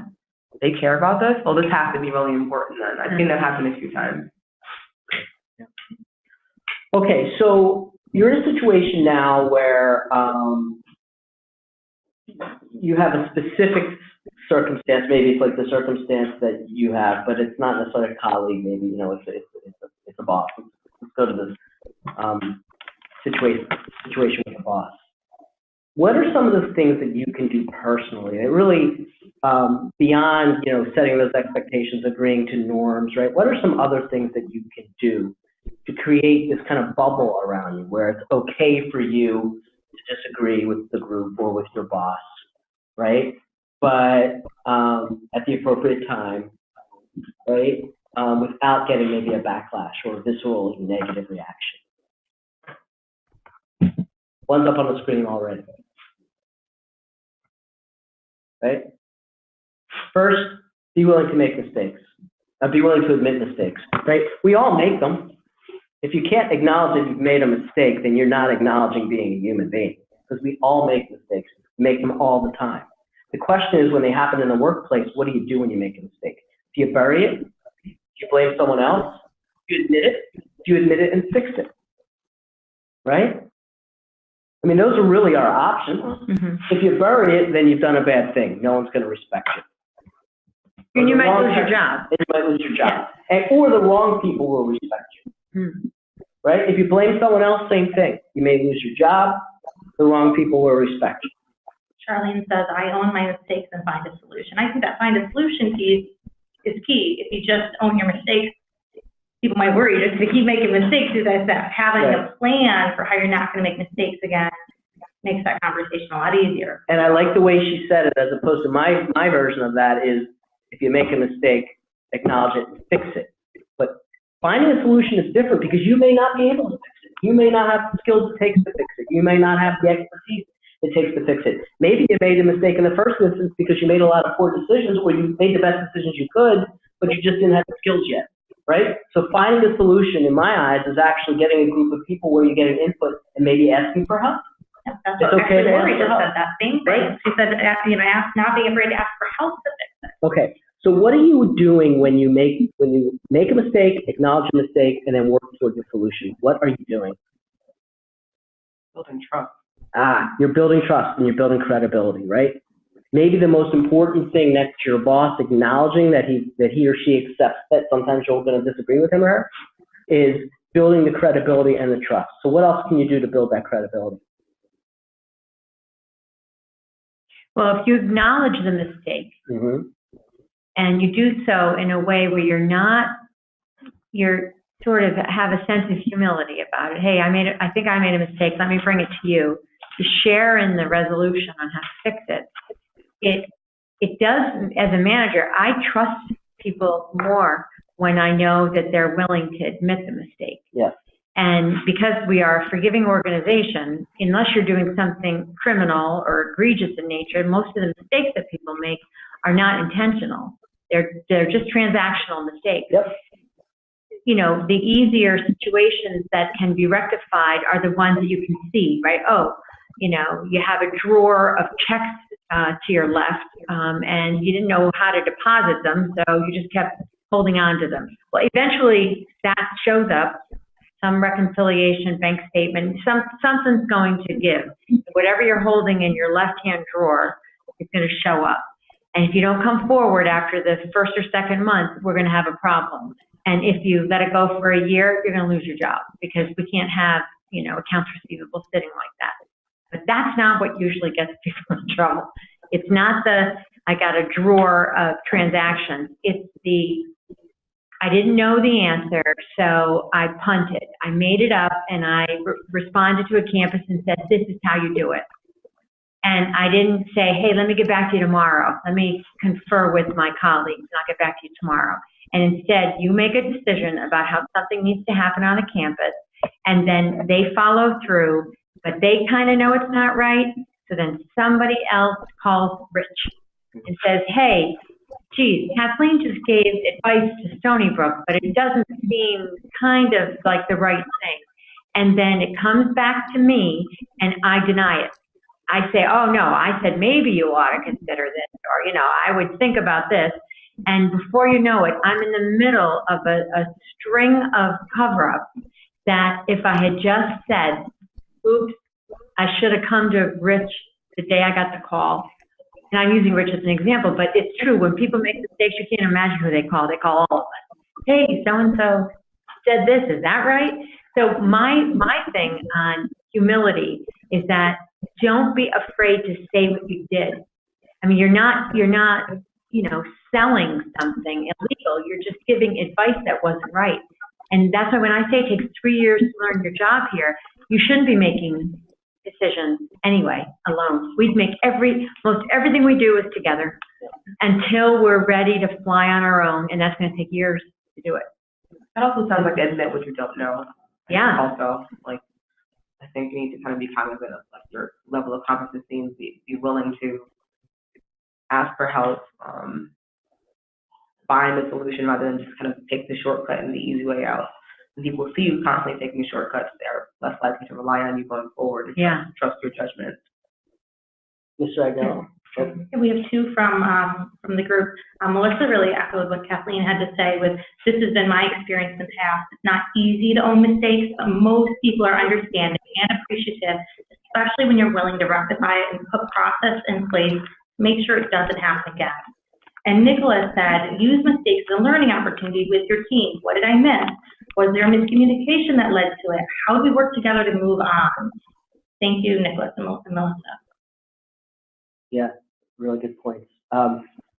They care about this? Well, this has to be really important then. I've seen that happen a few times. Yeah. Okay, so you're in a situation now where you have a specific circumstance. Maybe it's like the circumstance that you have, but it's not necessarily a colleague. Maybe, you know, it's a boss. Let's go to this situation with a boss. What are some of the things that you can do personally? It really, beyond, you know, setting those expectations, agreeing to norms, right? What are some other things that you can do to create this kind of bubble around you where it's okay for you to disagree with the group or with your boss, right? But at the appropriate time, right? Without getting maybe a backlash or a visceral negative reaction. One's up on the screen already. Right? First, be willing to make mistakes. Be willing to admit mistakes, right? We all make them. If you can't acknowledge that you've made a mistake, then you're not acknowledging being a human being, because we all make mistakes. We make them all the time. The question is, when they happen in the workplace, what do you do when you make a mistake? Do you bury it? Do you blame someone else? Do you admit it? Do you admit it and fix it? Right? I mean, those are really our options. Mm-hmm. If you bury it, then you've done a bad thing. No one's going to respect you. And you might lose your job. You might lose your job. Or the wrong people will respect you. Mm-hmm. Right? If you blame someone else, same thing. You may lose your job. The wrong people will respect you. Charlene says, I own my mistakes and find a solution. I think that find a solution piece is key. If you just own your mistakes, people might worry just to keep making mistakes is that having Right. a plan for how you're not going to make mistakes again makes that conversation a lot easier. And I like the way she said it, as opposed to my version of that is, if you make a mistake, acknowledge it and fix it. But finding a solution is different because you may not be able to fix it. You may not have the skills it takes to fix it. You may not have the expertise it takes to fix it. Maybe you made a mistake in the first instance because you made a lot of poor decisions, or you made the best decisions you could, but you just didn't have the skills yet, right? So finding a solution, in my eyes, is actually getting a group of people where you're getting input and maybe asking for help. Yeah, that's It's what okay to Lori ask for just help. said that same thing. Right. She said, not being afraid to ask for help to fix it. Okay, so what are you doing when you make a mistake, acknowledge a mistake, and then work towards a solution? What are you doing? Building trust. You're building trust and you're building credibility, right? Maybe the most important thing next to your boss acknowledging that he or she accepts that sometimes you're going to disagree with him or her is building the credibility and the trust. So what else can you do to build that credibility? Well, if you acknowledge the mistake and you do so in a way where you're sort of have a sense of humility about it. Hey, I think I made a mistake. Let me bring it to you. To share in the resolution on how to fix it. It does, as a manager, I trust people more when I know that they're willing to admit the mistake. Yes. And because we are a forgiving organization, unless you're doing something criminal or egregious in nature, most of the mistakes that people make are not intentional. They're just transactional mistakes. Yep. You know, the easier situations that can be rectified are the ones that you can see, right? Oh, you know, you have a drawer of checks to your left, and you didn't know how to deposit them, so you just kept holding on to them. Well, eventually that shows up, some reconciliation, bank statement, something's going to give. Whatever you're holding in your left-hand drawer is going to show up. And if you don't come forward after the first or second month, we're going to have a problem. And if you let it go for a year, you're going to lose your job because we can't have, you know, accounts receivable sitting like that. But that's not what usually gets people in trouble. It's not I got a drawer of transactions. It's I didn't know the answer, so I punted. I made it up and I responded to a campus and said, this is how you do it. And I didn't say, hey, let me get back to you tomorrow. Let me confer with my colleagues and I'll get back to you tomorrow. And instead, you make a decision about how something needs to happen on the campus, and then they follow through, but they kind of know it's not right. So then somebody else calls Rich and says, hey, geez, Kathleen just gave advice to Stony Brook, but it doesn't seem kind of like the right thing. And then it comes back to me and I deny it. I say, oh no, I said, maybe you ought to consider this, or, you know, I would think about this. And before you know it, I'm in the middle of a string of cover-ups that if I had just said, oops, I should have come to Rich the day I got the call. And I'm using Rich as an example, but it's true. When people make mistakes, you can't imagine who they call. They call all of us. Hey, so-and-so said this, is that right? So my thing on humility is that don't be afraid to say what you did. I mean, you're not, you know, selling something illegal. You're just giving advice that wasn't right. And that's why when I say it takes 3 years to learn your job here, you shouldn't be making decisions anyway alone. We'd make most everything we do is together until we're ready to fly on our own, and that's going to take years to do it. That also sounds like admit what you don't know. Yeah. Also, like, I think you need to kind of be cognizant of like your level of competency and be willing to ask for help, find a solution rather than just kind of take the shortcut and the easy way out. When people see you constantly taking shortcuts, they're less likely to rely on you going forward and trust your judgment. Mr. Agnello? We have two from the group. Melissa really echoed what Kathleen had to say with, this has been my experience in the past. It's not easy to own mistakes, but most people are understanding and appreciative, especially when you're willing to rectify it and put process in place, make sure it doesn't happen again. And Nicholas said, use mistakes as a learning opportunity with your team. What did I miss? Was there a miscommunication that led to it? How do we work together to move on? Thank you, Nicholas and Melissa. Yeah, really good points.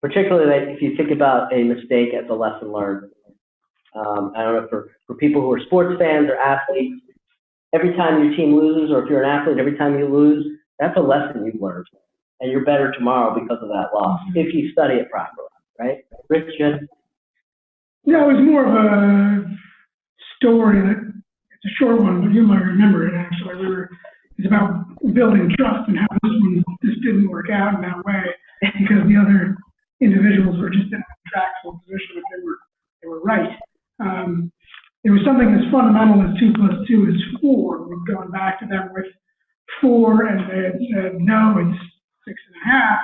Particularly if you think about a mistake as a lesson learned. I don't know, for people who are sports fans or athletes, every time your team loses, or if you're an athlete, every time you lose, that's a lesson you've learned. And you're better tomorrow because of that loss, if you study it properly, right? Rich, Jen? Yeah, it was more of a story that, it's a short one, but you might remember it actually. It's about building trust and how this didn't work out in that way because the other individuals were just in a contractual position that they were right. It was something as fundamental as 2 + 2 is 4. We've gone back to them with 4 and they had said, no, it's 6.5.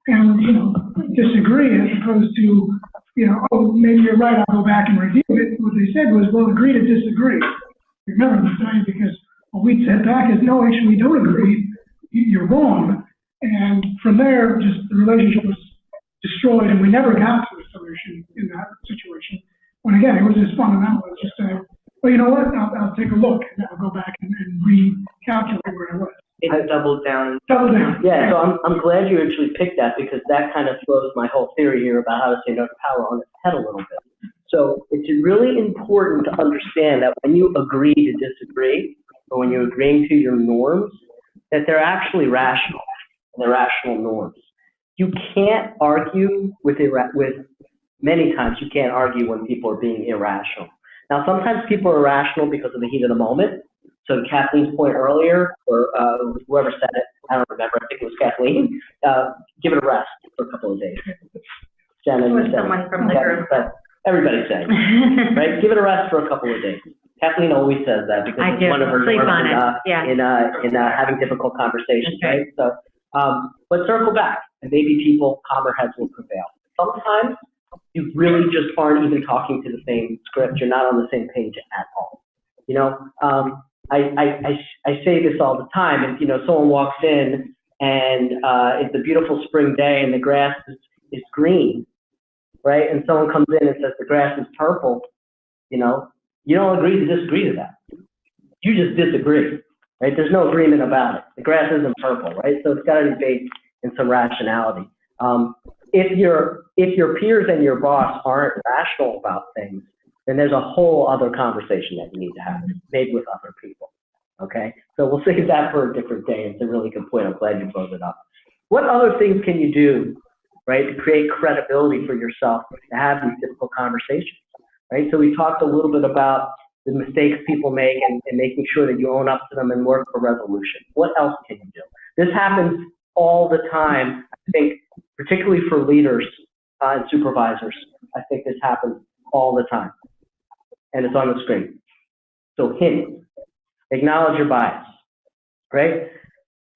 And, disagree as opposed to, oh, maybe you're right, I'll go back and review it. What they said was, well, agree to disagree. Remember the time, because what we said back is, no, actually, we don't agree. You're wrong. And from there, just the relationship was destroyed, and we never got to a solution in that situation. When again, it was just fundamental. It was just saying, well, you know what? I'll take a look, and I'll go back and recalculate where I was. It doubled down. Double down. Yeah, so I'm glad you actually picked that, because that kind of throws my whole theory here about how to say no to power on its head a little bit. So it's really important to understand that when you agree to disagree, or when you're agreeing to your norms, that they're actually rational, and they're rational norms. You can't argue with many times you can't argue when people are being irrational. Now, sometimes people are irrational because of the heat of the moment. So to Kathleen's point earlier, or whoever said it, I don't remember, I think it was Kathleen, give it a rest for a couple of days. Jenna, It was someone from the group. Everybody's saying, right? Give it a rest for a couple of days. Kathleen always says that because it's one of her norms in having difficult conversations, right? So, but circle back, and maybe calmer heads will prevail. Sometimes you really just aren't even talking to the same script. You're not on the same page at all. I say this all the time. If someone walks in and it's a beautiful spring day and the grass is green, right? And someone comes in and says the grass is purple, you don't agree to disagree to that. You just disagree, right? There's no agreement about it. The grass isn't purple, right? So it's got to be based in some rationality. If your peers and your boss aren't rational about things, then there's a whole other conversation that you need to have, maybe with other people, okay? So we'll save that for a different day. It's a really good point. I'm glad you brought it up. What other things can you do, right, to create credibility for yourself to have these difficult conversations, right? So we talked a little bit about the mistakes people make and making sure that you own up to them and work for resolution. What else can you do? This happens all the time, I think, particularly for leaders and supervisors. I think this happens all the time. And it's on the screen. So hint, acknowledge your bias, right?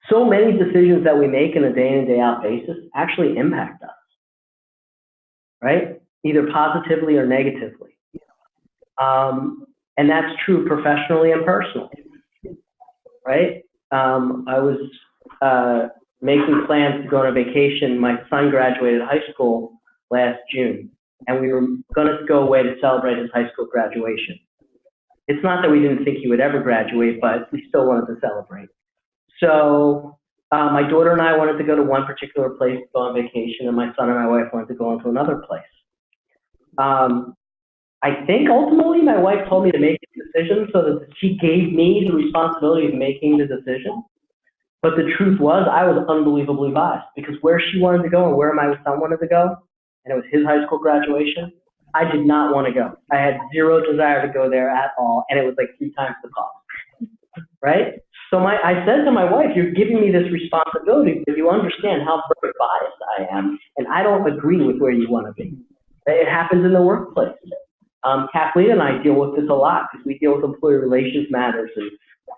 So many decisions that we make in a day in and day out basis actually impact us, right? Either positively or negatively. And that's true professionally and personally, right? I was making plans to go on a vacation. My son graduated high school last June, and we were going to go away to celebrate his high school graduation. It's not that we didn't think he would ever graduate, but we still wanted to celebrate. So my daughter and I wanted to go to one particular place to go on vacation, and my son and my wife wanted to go on to another place. I think ultimately my wife told me to make a decision so that she gave me the responsibility of making the decision. But the truth was I was unbelievably biased because where she wanted to go and where my son wanted to go, and it was his high school graduation, I did not want to go. I had zero desire to go there at all, and it was like 3 times the cost, right? So I said to my wife, you're giving me this responsibility, but you understand how very biased I am, and I don't agree with where you want to be. It happens in the workplace. Kathleen and I deal with this a lot because we deal with employee relations matters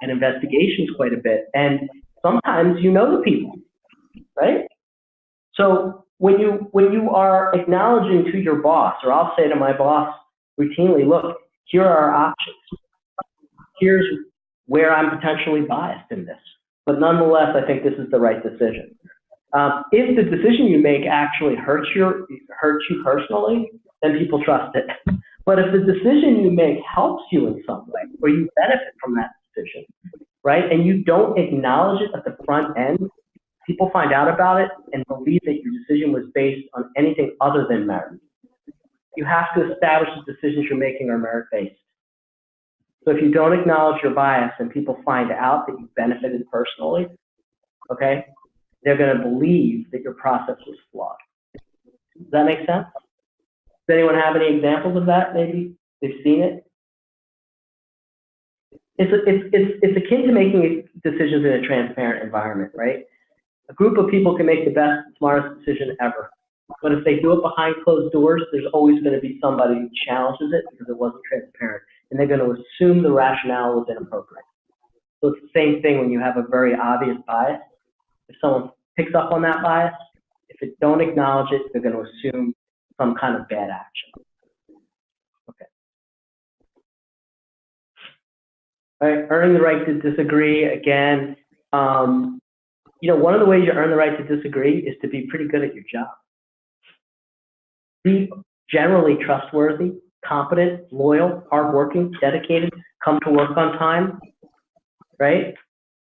and investigations quite a bit, and sometimes you know the people, right? So when you are acknowledging to your boss, or I'll say to my boss routinely, look, here are our options. Here's where I'm potentially biased in this. But nonetheless, I think this is the right decision. If the decision you make actually hurts you personally, then people trust it. But if the decision you make helps you in some way, or you benefit from that decision, right, and you don't acknowledge it at the front end, people find out about it and believe that your decision was based on anything other than merit. you have to establish the decisions you're making are merit-based. So if you don't acknowledge your bias and people find out that you benefited personally, okay, they're going to believe that your process was flawed. Does that make sense? Does anyone have any examples of that? Maybe they've seen it. It's akin to making decisions in a transparent environment, right? A group of people can make the best, smartest decision ever. But if they do it behind closed doors, there's always going to be somebody who challenges it because it wasn't transparent. And they're going to assume the rationale was inappropriate. So it's the same thing when you have a very obvious bias. If someone picks up on that bias, if they don't acknowledge it, they're going to assume some kind of bad action. Okay. All right, earning the right to disagree, again, you know, one of the ways you earn the right to disagree is to be pretty good at your job. Be generally trustworthy, competent, loyal, hardworking, dedicated, come to work on time, right?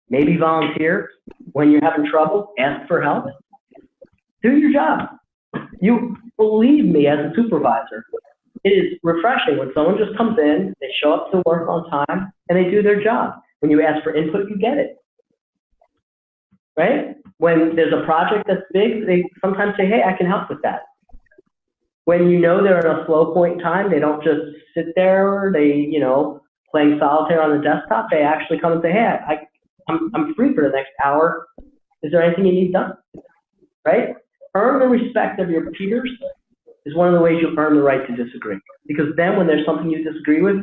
Maybe volunteer. When you're having trouble, ask for help. Do your job. You believe me, as a supervisor, it is refreshing when someone just comes in, they show up to work on time, and they do their job. When you ask for input, you get it. Right? When there's a project that's big, they sometimes say, hey, I can help with that. When you know they're at a slow point in time, they don't just sit there, they, you know, playing solitaire on the desktop, they actually come and say, hey, I'm free for the next hour. Is there anything you need done? Right? Earn the respect of your peers is one of the ways you earn the right to disagree. Because then when there's something you disagree with,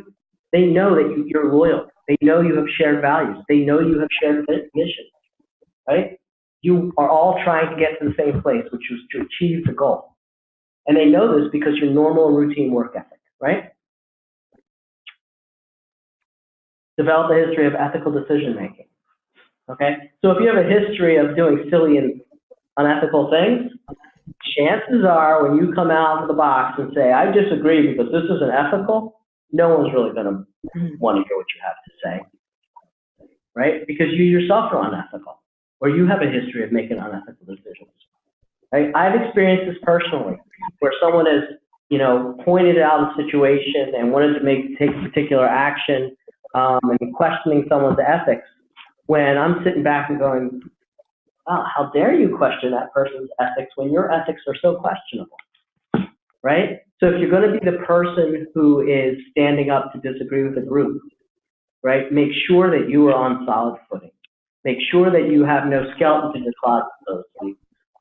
they know that you're loyal. They know you have shared values. They know you have shared mission. Right? You are all trying to get to the same place, which is to achieve the goal. And they know this because your normal and routine work ethic, right? Develop a history of ethical decision making. Okay? So if you have a history of doing silly and unethical things, chances are when you come out of the box and say, I disagree because this isn't ethical, no one's really going to want to hear what you have to say. Right? Because you yourself are unethical, or you have a history of making unethical decisions. Right? I've experienced this personally, where someone has, you know, pointed out a situation and wanted to take particular action, and questioning someone's ethics, when I'm sitting back and going, wow, how dare you question that person's ethics when your ethics are so questionable, right? So if you're going to be the person who is standing up to disagree with a group, right, make sure that you are on solid footing. Make sure that you have no skeletons in your closet, so to speak,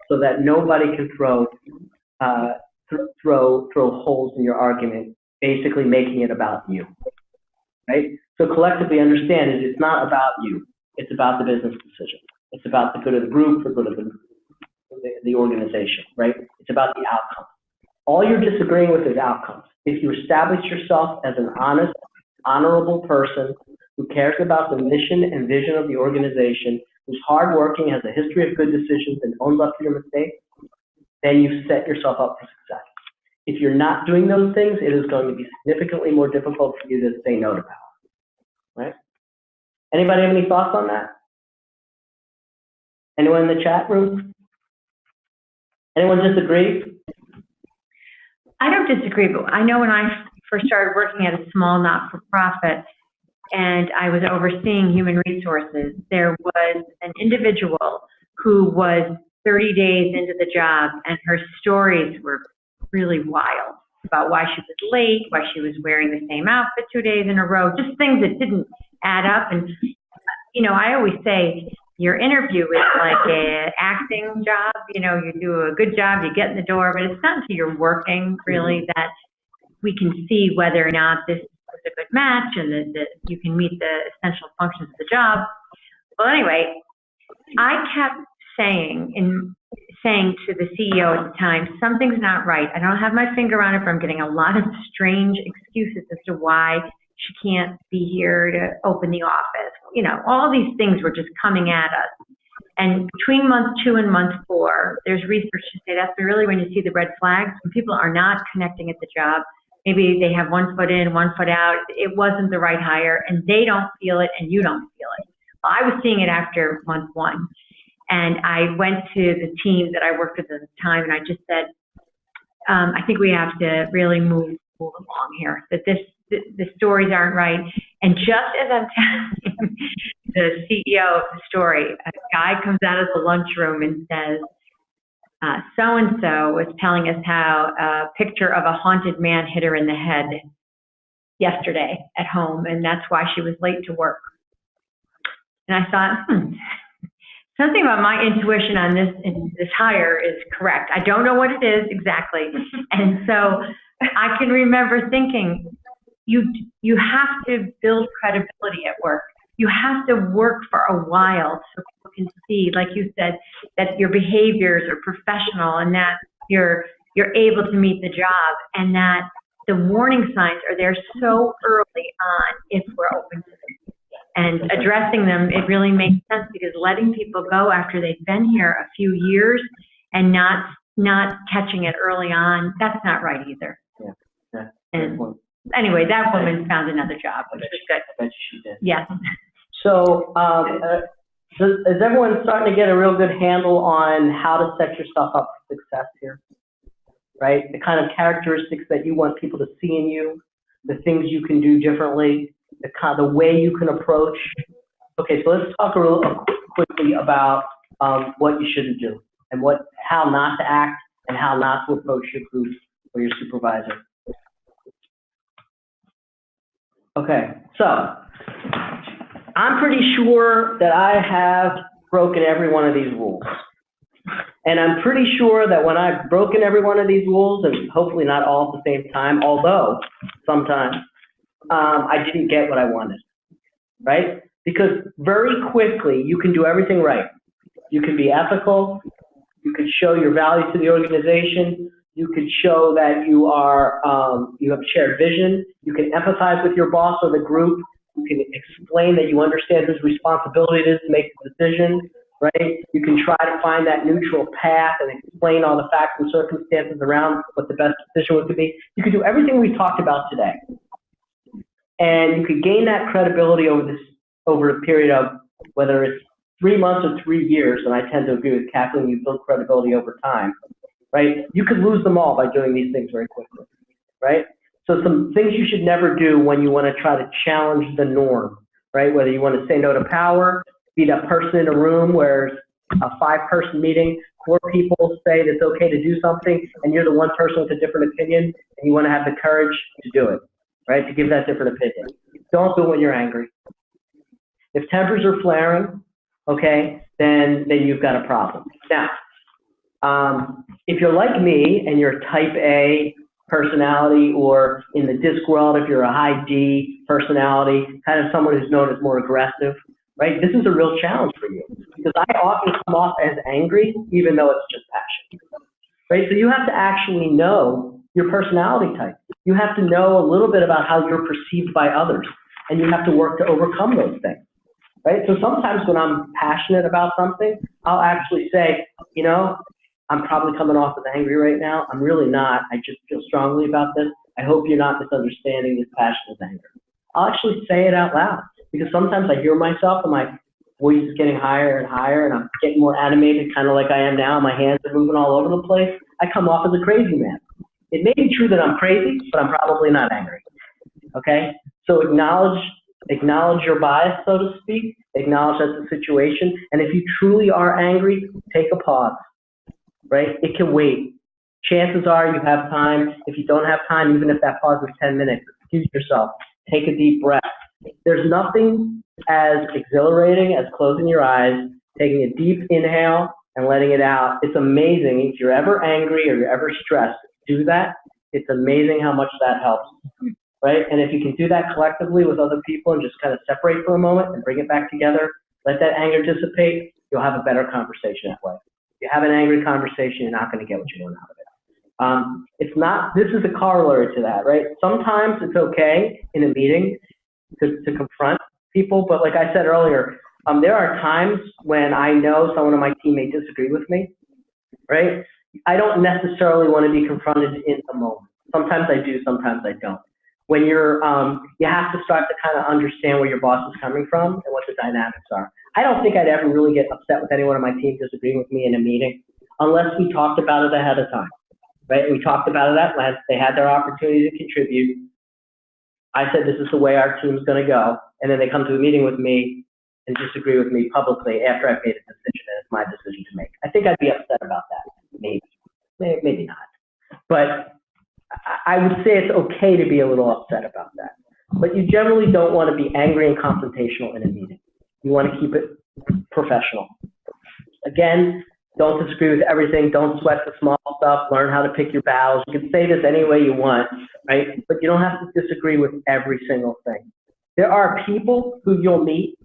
so that nobody can throw holes in your argument, basically making it about you, right? So collectively understand that it's not about you. It's about the business decision. It's about the good of the group, the good of the organization, right? It's about the outcome. All you're disagreeing with is outcomes. If you establish yourself as an honest, honorable person who cares about the mission and vision of the organization, who's hardworking, has a history of good decisions, and owns up to your mistakes, then you've set yourself up for success. If you're not doing those things, it is going to be significantly more difficult for you to say no to power, right? Anybody have any thoughts on that? Anyone in the chat room? Anyone disagree? I don't disagree, but I know when I first started working at a small not-for-profit and I was overseeing human resources, there was an individual who was 30 days into the job, and her stories were really wild about why she was late, why she was wearing the same outfit 2 days in a row, just things that didn't add up. And, you know, I always say your interview is like an acting job. You know, you do a good job, you get in the door, but it's not until you're working really that we can see whether or not this is a good match and that you can meet the essential functions of the job. Well, anyway, I kept saying to the CEO at the time, something's not right. I don't have my finger on it, but I'm getting a lot of strange excuses as to why she can't be here to open the office. You know, all these things were just coming at us. And between month 2 and month 4, there's research to say that's really when you see the red flags, when people are not connecting at the job. Maybe they have 1 foot in, 1 foot out. It wasn't the right hire, and they don't feel it, and you don't feel it. Well, I was seeing it after month 1. And I went to the team that I worked with at the time, and I just said, I think we have to really move along here, that the stories aren't right. And just as I'm telling the CEO of the story, a guy comes out of the lunchroom and says, so-and-so was telling us how a picture of a haunted man hit her in the head yesterday at home, and that's why she was late to work. And I thought, something about my intuition on this hire is correct. I don't know what it is exactly. And so I can remember thinking, you have to build credibility at work. You have to work for a while so people can see, like you said, that your behaviors are professional and that you're able to meet the job, and that the warning signs are there so early on if we're open to them. And addressing them, it really makes sense, because letting people go after they've been here a few years and not catching it early on, that's not right either. Yeah. And anyway, that woman found another job, which was good. I bet she did. Yes. So, is everyone starting to get a real good handle on how to set yourself up for success here? Right? The kind of characteristics that you want people to see in you, the things you can do differently, the way you can approach. Okay, so let's talk real quickly about what you shouldn't do and how not to act and how not to approach your group or your supervisor. Okay, so I'm pretty sure that I have broken every one of these rules. And I'm pretty sure that when I've broken every one of these rules, and hopefully not all at the same time, although sometimes I didn't get what I wanted, right? Because very quickly you can do everything right. You can be ethical, you can show your value to the organization, you can show that you have shared vision, you can empathize with your boss or the group, you can explain that you understand whose responsibility it is to make the decision, right? You can try to find that neutral path and explain all the facts and circumstances around what the best decision would be. You can do everything we talked about today. And you could gain that credibility over a period of, whether it's 3 months or 3 years, and I tend to agree with Kathleen, you build credibility over time, right? You could lose them all by doing these things very quickly, right? So some things you should never do when you want to try to challenge the norm, right? Whether you want to say no to power, be that person in a room where it's a 5-person meeting, 4 people say that it's okay to do something, and you're the one person with a different opinion, and you want to have the courage to do it, right? To give that different opinion. Don't do it when you're angry. If tempers are flaring, okay, then you've got a problem. Now, if you're like me and you're type A personality, or in the DISC world, if you're a high D personality, kind of someone who's known as more aggressive, right? This is a real challenge for you, because I often come off as angry, even though it's just passion, right? So you have to actually know your personality type. You have to know a little bit about how you're perceived by others, and you have to work to overcome those things, right? So sometimes when I'm passionate about something, I'll actually say, you know, I'm probably coming off as angry right now. I'm really not. I just feel strongly about this. I hope you're not misunderstanding this passion as anger. I'll actually say it out loud, because sometimes I hear myself and my voice is getting higher and higher, and I'm getting more animated, kind of like I am now. My hands are moving all over the place. I come off as a crazy man. It may be true that I'm crazy, but I'm probably not angry. Okay? So acknowledge your bias, so to speak. Acknowledge that's the situation. And if you truly are angry, take a pause. Right? It can wait. Chances are you have time. If you don't have time, even if that pause is 10 minutes, excuse yourself. Take a deep breath. There's nothing as exhilarating as closing your eyes, taking a deep inhale, and letting it out. It's amazing. If you're ever angry or you're ever stressed, do that. It's amazing how much that helps. Right? And if you can do that collectively with other people and just kind of separate for a moment and bring it back together, let that anger dissipate, you'll have a better conversation that way. If you have an angry conversation, you're not going to get what you want out of it. It's not, this is a corollary to that, right? Sometimes it's okay in a meeting to confront people, but like I said earlier, there are times when I know someone on my team may disagree with me, right? I don't necessarily want to be confronted in the moment. Sometimes I do, sometimes I don't. When you're, you have to start to kind of understand where your boss is coming from and what the dynamics are. I don't think I'd ever really get upset with anyone on my team disagreeing with me in a meeting unless we talked about it ahead of time, right? We talked about it at length. They had their opportunity to contribute. I said, this is the way our team's going to go. And then they come to a meeting with me and disagree with me publicly after I've made a decision, and it's my decision to make. I think I'd be upset about that. Maybe not. But I would say it's okay to be a little upset about that. But you generally don't want to be angry and confrontational in a meeting. You want to keep it professional. Again, don't disagree with everything. Don't sweat the small stuff. Learn how to pick your battles. You can say this any way you want, right? But you don't have to disagree with every single thing. There are people who you'll meet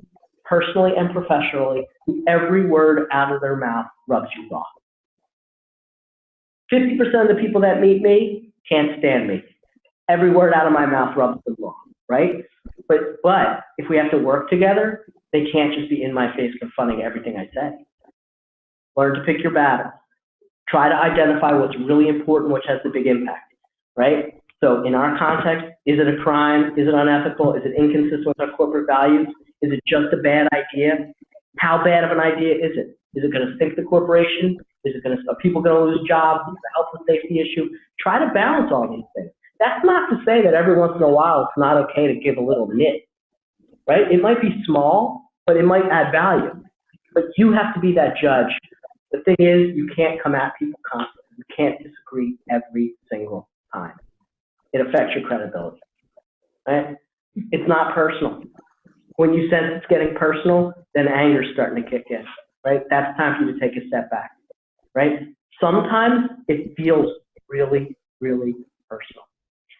personally and professionally who every word out of their mouth rubs you wrong. 50% of the people that meet me can't stand me. Every word out of my mouth rubs them wrong, right? But if we have to work together, they can't just be in my face confronting everything I say. Learn to pick your battles. Try to identify what's really important, which has the big impact, right? So in our context, is it a crime? Is it unethical? Is it inconsistent with our corporate values? Is it just a bad idea? How bad of an idea is it? Is it going to sink the corporation? Are people going to lose jobs? Is it a health and safety issue? Try to balance all these things. That's not to say that every once in a while it's not okay to give a little nit, right? It might be small, but it might add value. But you have to be that judge. The thing is, you can't come at people constantly. You can't disagree every single time. It affects your credibility, right? It's not personal. When you sense it's getting personal, then anger's starting to kick in, right? That's time for you to take a step back, right? Sometimes it feels really, really personal.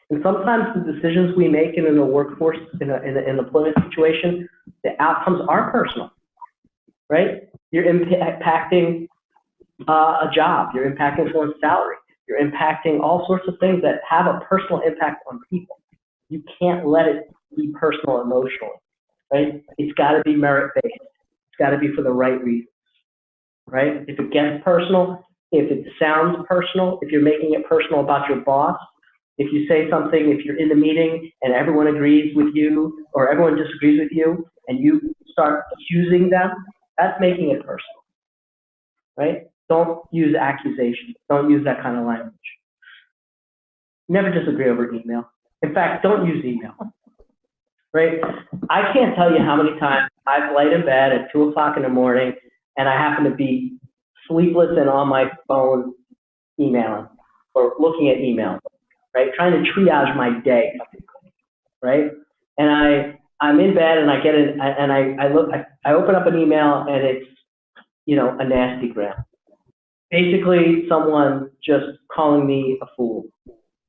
And sometimes the decisions we make in a workforce, in an employment situation, the outcomes are personal, right? You're impacting a job. You're impacting someone's salary. You're impacting all sorts of things that have a personal impact on people. You can't let it be personal emotionally, right? It's got to be merit-based. It's got to be for the right reasons, right? If it gets personal, if it sounds personal, if you're making it personal about your boss, if you say something, if you're in the meeting and everyone agrees with you or everyone disagrees with you and you start accusing them, that's making it personal, right? Don't use accusations. Don't use that kind of language. Never disagree over email. In fact, don't use email, right? I can't tell you how many times I've laid in bed at 2 o'clock in the morning and I happen to be sleepless and on my phone emailing or looking at emails, right? Trying to triage my day, right? And I'm in bed and I get in and I open up an email and it's, a nasty gram. Basically someone just calling me a fool.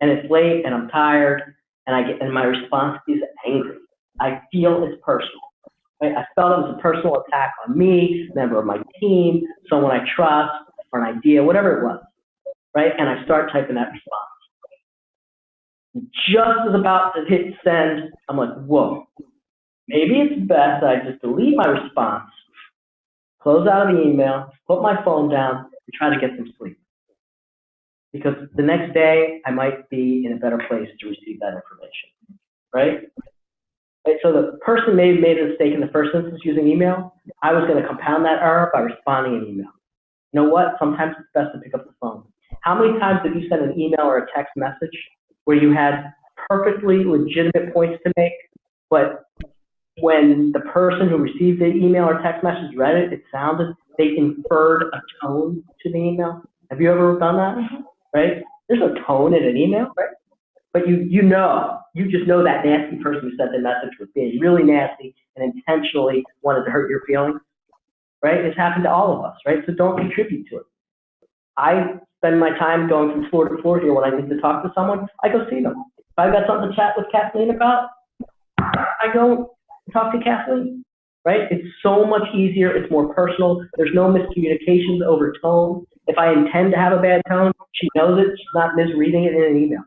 And it's late and I'm tired and my response is angry. I feel it's personal. Right? I felt it was a personal attack on me, a member of my team, someone I trust, or an idea, whatever it was. Right? And I start typing that response. Just as about to hit send, I'm like, whoa, maybe it's best I just delete my response, close out of the email, put my phone down, and try to get some sleep. Because the next day, I might be in a better place to receive that information, right? So the person may have made a mistake in the first instance using email. I was going to compound that error by responding in email. You know what? Sometimes it's best to pick up the phone. How many times have you sent an email or a text message where you had perfectly legitimate points to make, but when the person who received the email or text message read it, it sounded, they inferred a tone to the email? Have you ever done that? Mm-hmm. Right? There's no tone in an email, right? But you just know that nasty person who sent the message was being really nasty and intentionally wanted to hurt your feelings, right? It's happened to all of us, right? So don't contribute to it. I spend my time going from floor to floor here when I need to talk to someone. I go see them. If I've got something to chat with Kathleen about, I go talk to Kathleen, right? It's so much easier. It's more personal. There's no miscommunications over tone. If I intend to have a bad tone, she knows it. She's not misreading it in an email,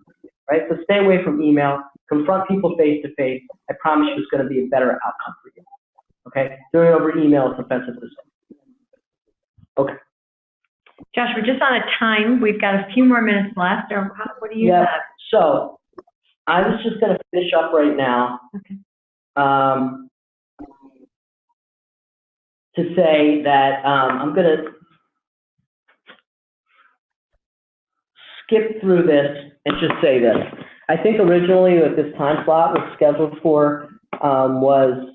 right? So stay away from email. Confront people face to face. I promise you it's going to be a better outcome for you, okay? Doing it over email is offensive to some. Okay. Josh, we're just on a time. We've got a few more minutes left. Or what do you have? So I was just going to finish up right now. Okay. To say that I'm going to skip through this and just say this. I think originally what this time slot was scheduled for was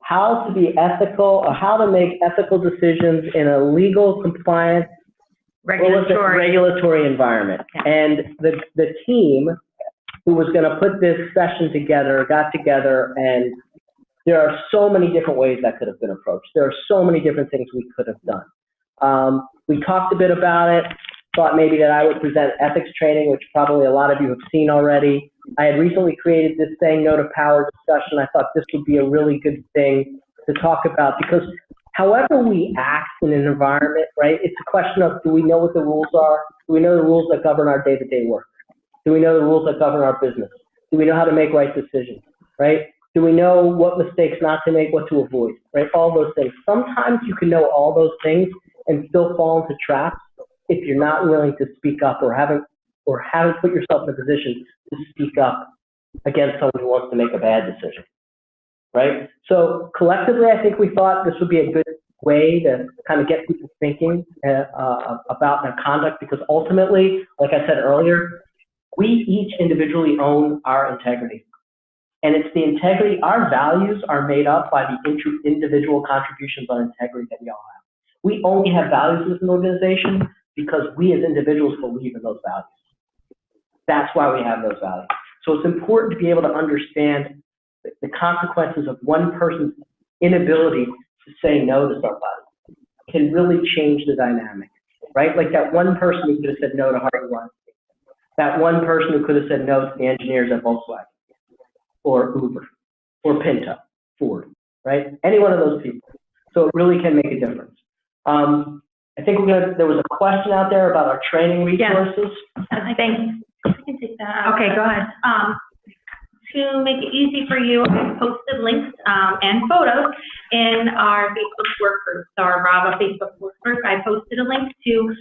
how to be ethical, or how to make ethical decisions in a legal, compliant, regulatory environment. And the team who was going to put this session together got together, and there are so many different ways that could have been approached. There are so many different things we could have done. We talked a bit about it, thought maybe that I would present ethics training, which probably a lot of you have seen already. I had recently created this saying no to power discussion. I thought this would be a really good thing to talk about, because however we act in an environment, right, it's a question of, do we know what the rules are? Do we know the rules that govern our day-to-day work? Do we know the rules that govern our business? Do we know how to make right decisions, right? Do we know what mistakes not to make, what to avoid, right? All those things. Sometimes you can know all those things and still fall into traps if you're not willing to speak up, or haven't put yourself in a position to speak up against someone who wants to make a bad decision, right? So collectively, I think we thought this would be a good way to kind of get people thinking about their conduct, because ultimately, like I said earlier, we each individually own our integrity. And it's the integrity, our values are made up by the individual contributions on integrity that we all have. We only have values as an organization because we as individuals believe in those values. That's why we have those values. So it's important to be able to understand the consequences of one person's inability to say no to somebody can really change the dynamic, right? Like that one person who could have said no to Harvey Weinstein. That one person who could have said no to the engineers at Volkswagen, or Uber, or Pinto, Ford, right? Any one of those people. So it really can make a difference. I think there was a question out there about our training resources. I think I can take that. Okay, go ahead. To make it easy for you, I posted links and photos in our Facebook work group, so our RAVA Facebook work group. I posted a link to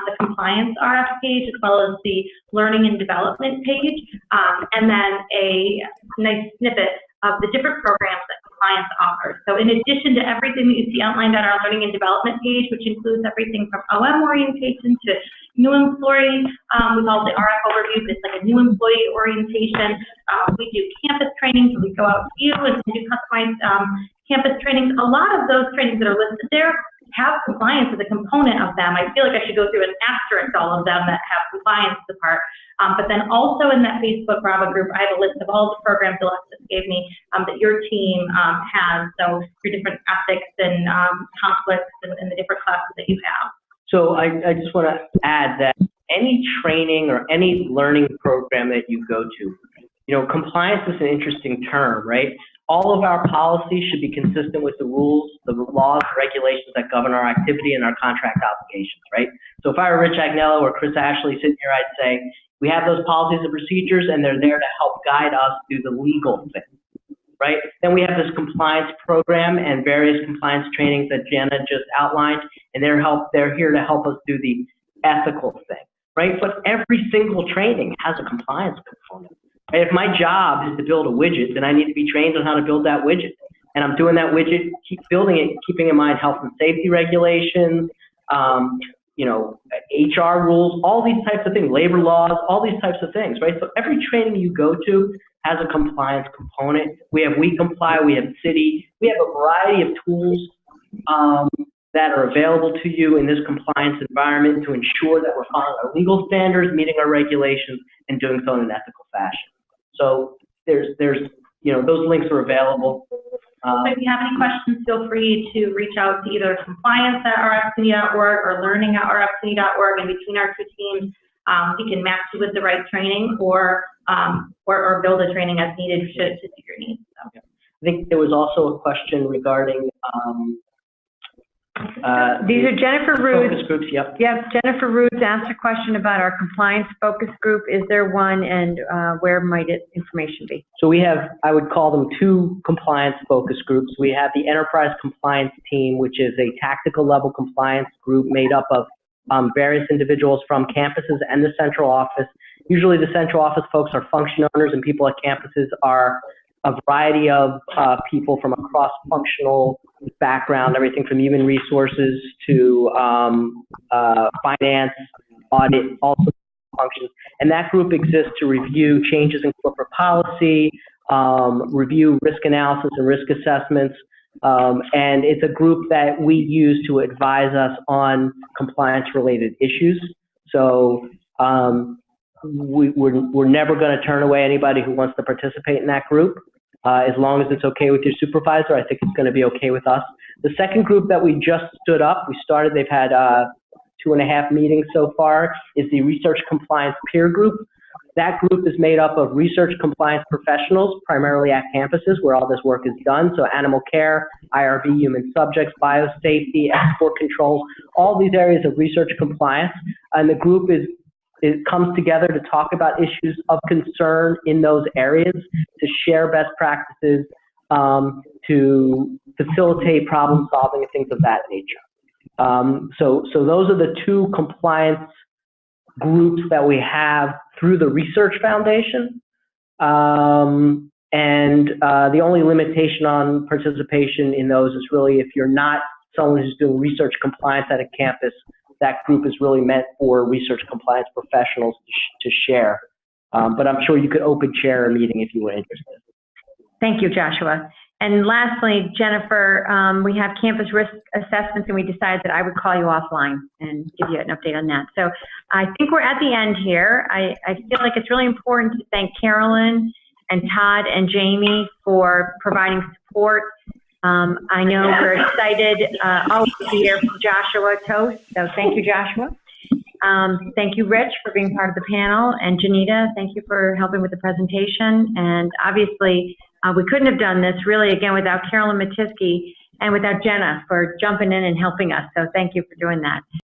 the compliance RF page, as well as the learning and development page, and then a nice snippet of the different programs that compliance offers. So in addition to everything that you see outlined on our learning and development page, which includes everything from OM orientation to new employee, we call it the RF overview. It's like a new employee orientation. We do campus trainings, so we go out to you and do customized campus trainings. A lot of those trainings that are listed there have compliance as a component of them. I feel like I should go through and asterisk all of them that have compliance as a part. But then also in that Facebook RAVA group, I have a list of all the programs Alexis gave me that your team has. So your different ethics and conflicts and the different classes that you have. So I just want to add that any training or any learning program that you go to, you know, compliance is an interesting term, right? All of our policies should be consistent with the rules, the laws, regulations that govern our activity and our contract obligations, right? So if I were Rich Agnello or Chris Ashley sitting here, I'd say, we have those policies and procedures, and they're there to help guide us through the legal thing, right? Then we have this compliance program and various compliance trainings that Jana just outlined, and they're here to help us do the ethical thing, right? But every single training has a compliance component. Right? If my job is to build a widget, then I need to be trained on how to build that widget. And I'm doing that widget, keep building it, keeping in mind health and safety regulations, you know, HR rules, all these types of things, labor laws, all these types of things, right? So every training you go to has a compliance component. We have We Comply, we have City, we have a variety of tools that are available to you in this compliance environment to ensure that we're following our legal standards, meeting our regulations, and doing so in an ethical fashion. So there's you know, those links are available. So if you have any questions, feel free to reach out to either compliance@rfcity.org or learning@rfcity.org, and between our two teams, we can match you with the right training or build a training as needed to suit your needs. So. I think there was also a question regarding these are Jennifer Roots. Focus groups, yep. Yep, Jennifer Roots asked a question about our compliance focus group. Is there one, and where might information be? So we have, I would call them two compliance focus groups. We have the enterprise compliance team, which is a tactical level compliance group made up of various individuals from campuses and the central office. Usually the central office folks are function owners, and people at campuses are a variety of people from a cross-functional background, everything from human resources to finance, audit, also functions. And that group exists to review changes in corporate policy, review risk analysis and risk assessments. And it's a group that we use to advise us on compliance-related issues. So we're never going to turn away anybody who wants to participate in that group. As long as it's okay with your supervisor, I think it's going to be okay with us. The second group that we just stood up, they've had 2.5 meetings so far, is the Research Compliance Peer Group. That group is made up of research compliance professionals, primarily at campuses where all this work is done. So animal care, IRB, human subjects, biosafety, export controls, all these areas of research compliance. And the group it comes together to talk about issues of concern in those areas, to share best practices, to facilitate problem solving and things of that nature. So those are the two compliance groups that we have through the Research Foundation. And the only limitation on participation in those is really if you're not someone who's doing research compliance at a campus, that group is really meant for research compliance professionals to share. But I'm sure you could open chair a meeting if you were interested. Thank you, Joshua. And lastly, Jennifer, we have campus risk assessments, and we decided that I would call you offline and give you an update on that. So I think we're at the end here. I feel like it's really important to thank Carolyn and Todd and Jamie for providing support. I know we're excited always to hear from Joshua Toast, so thank you, Joshua. Thank you, Rich, for being part of the panel, and Janita, thank you for helping with the presentation. And obviously, we couldn't have done this really, again, without Carolyn Matisky and without Jenna for jumping in and helping us, so thank you for doing that.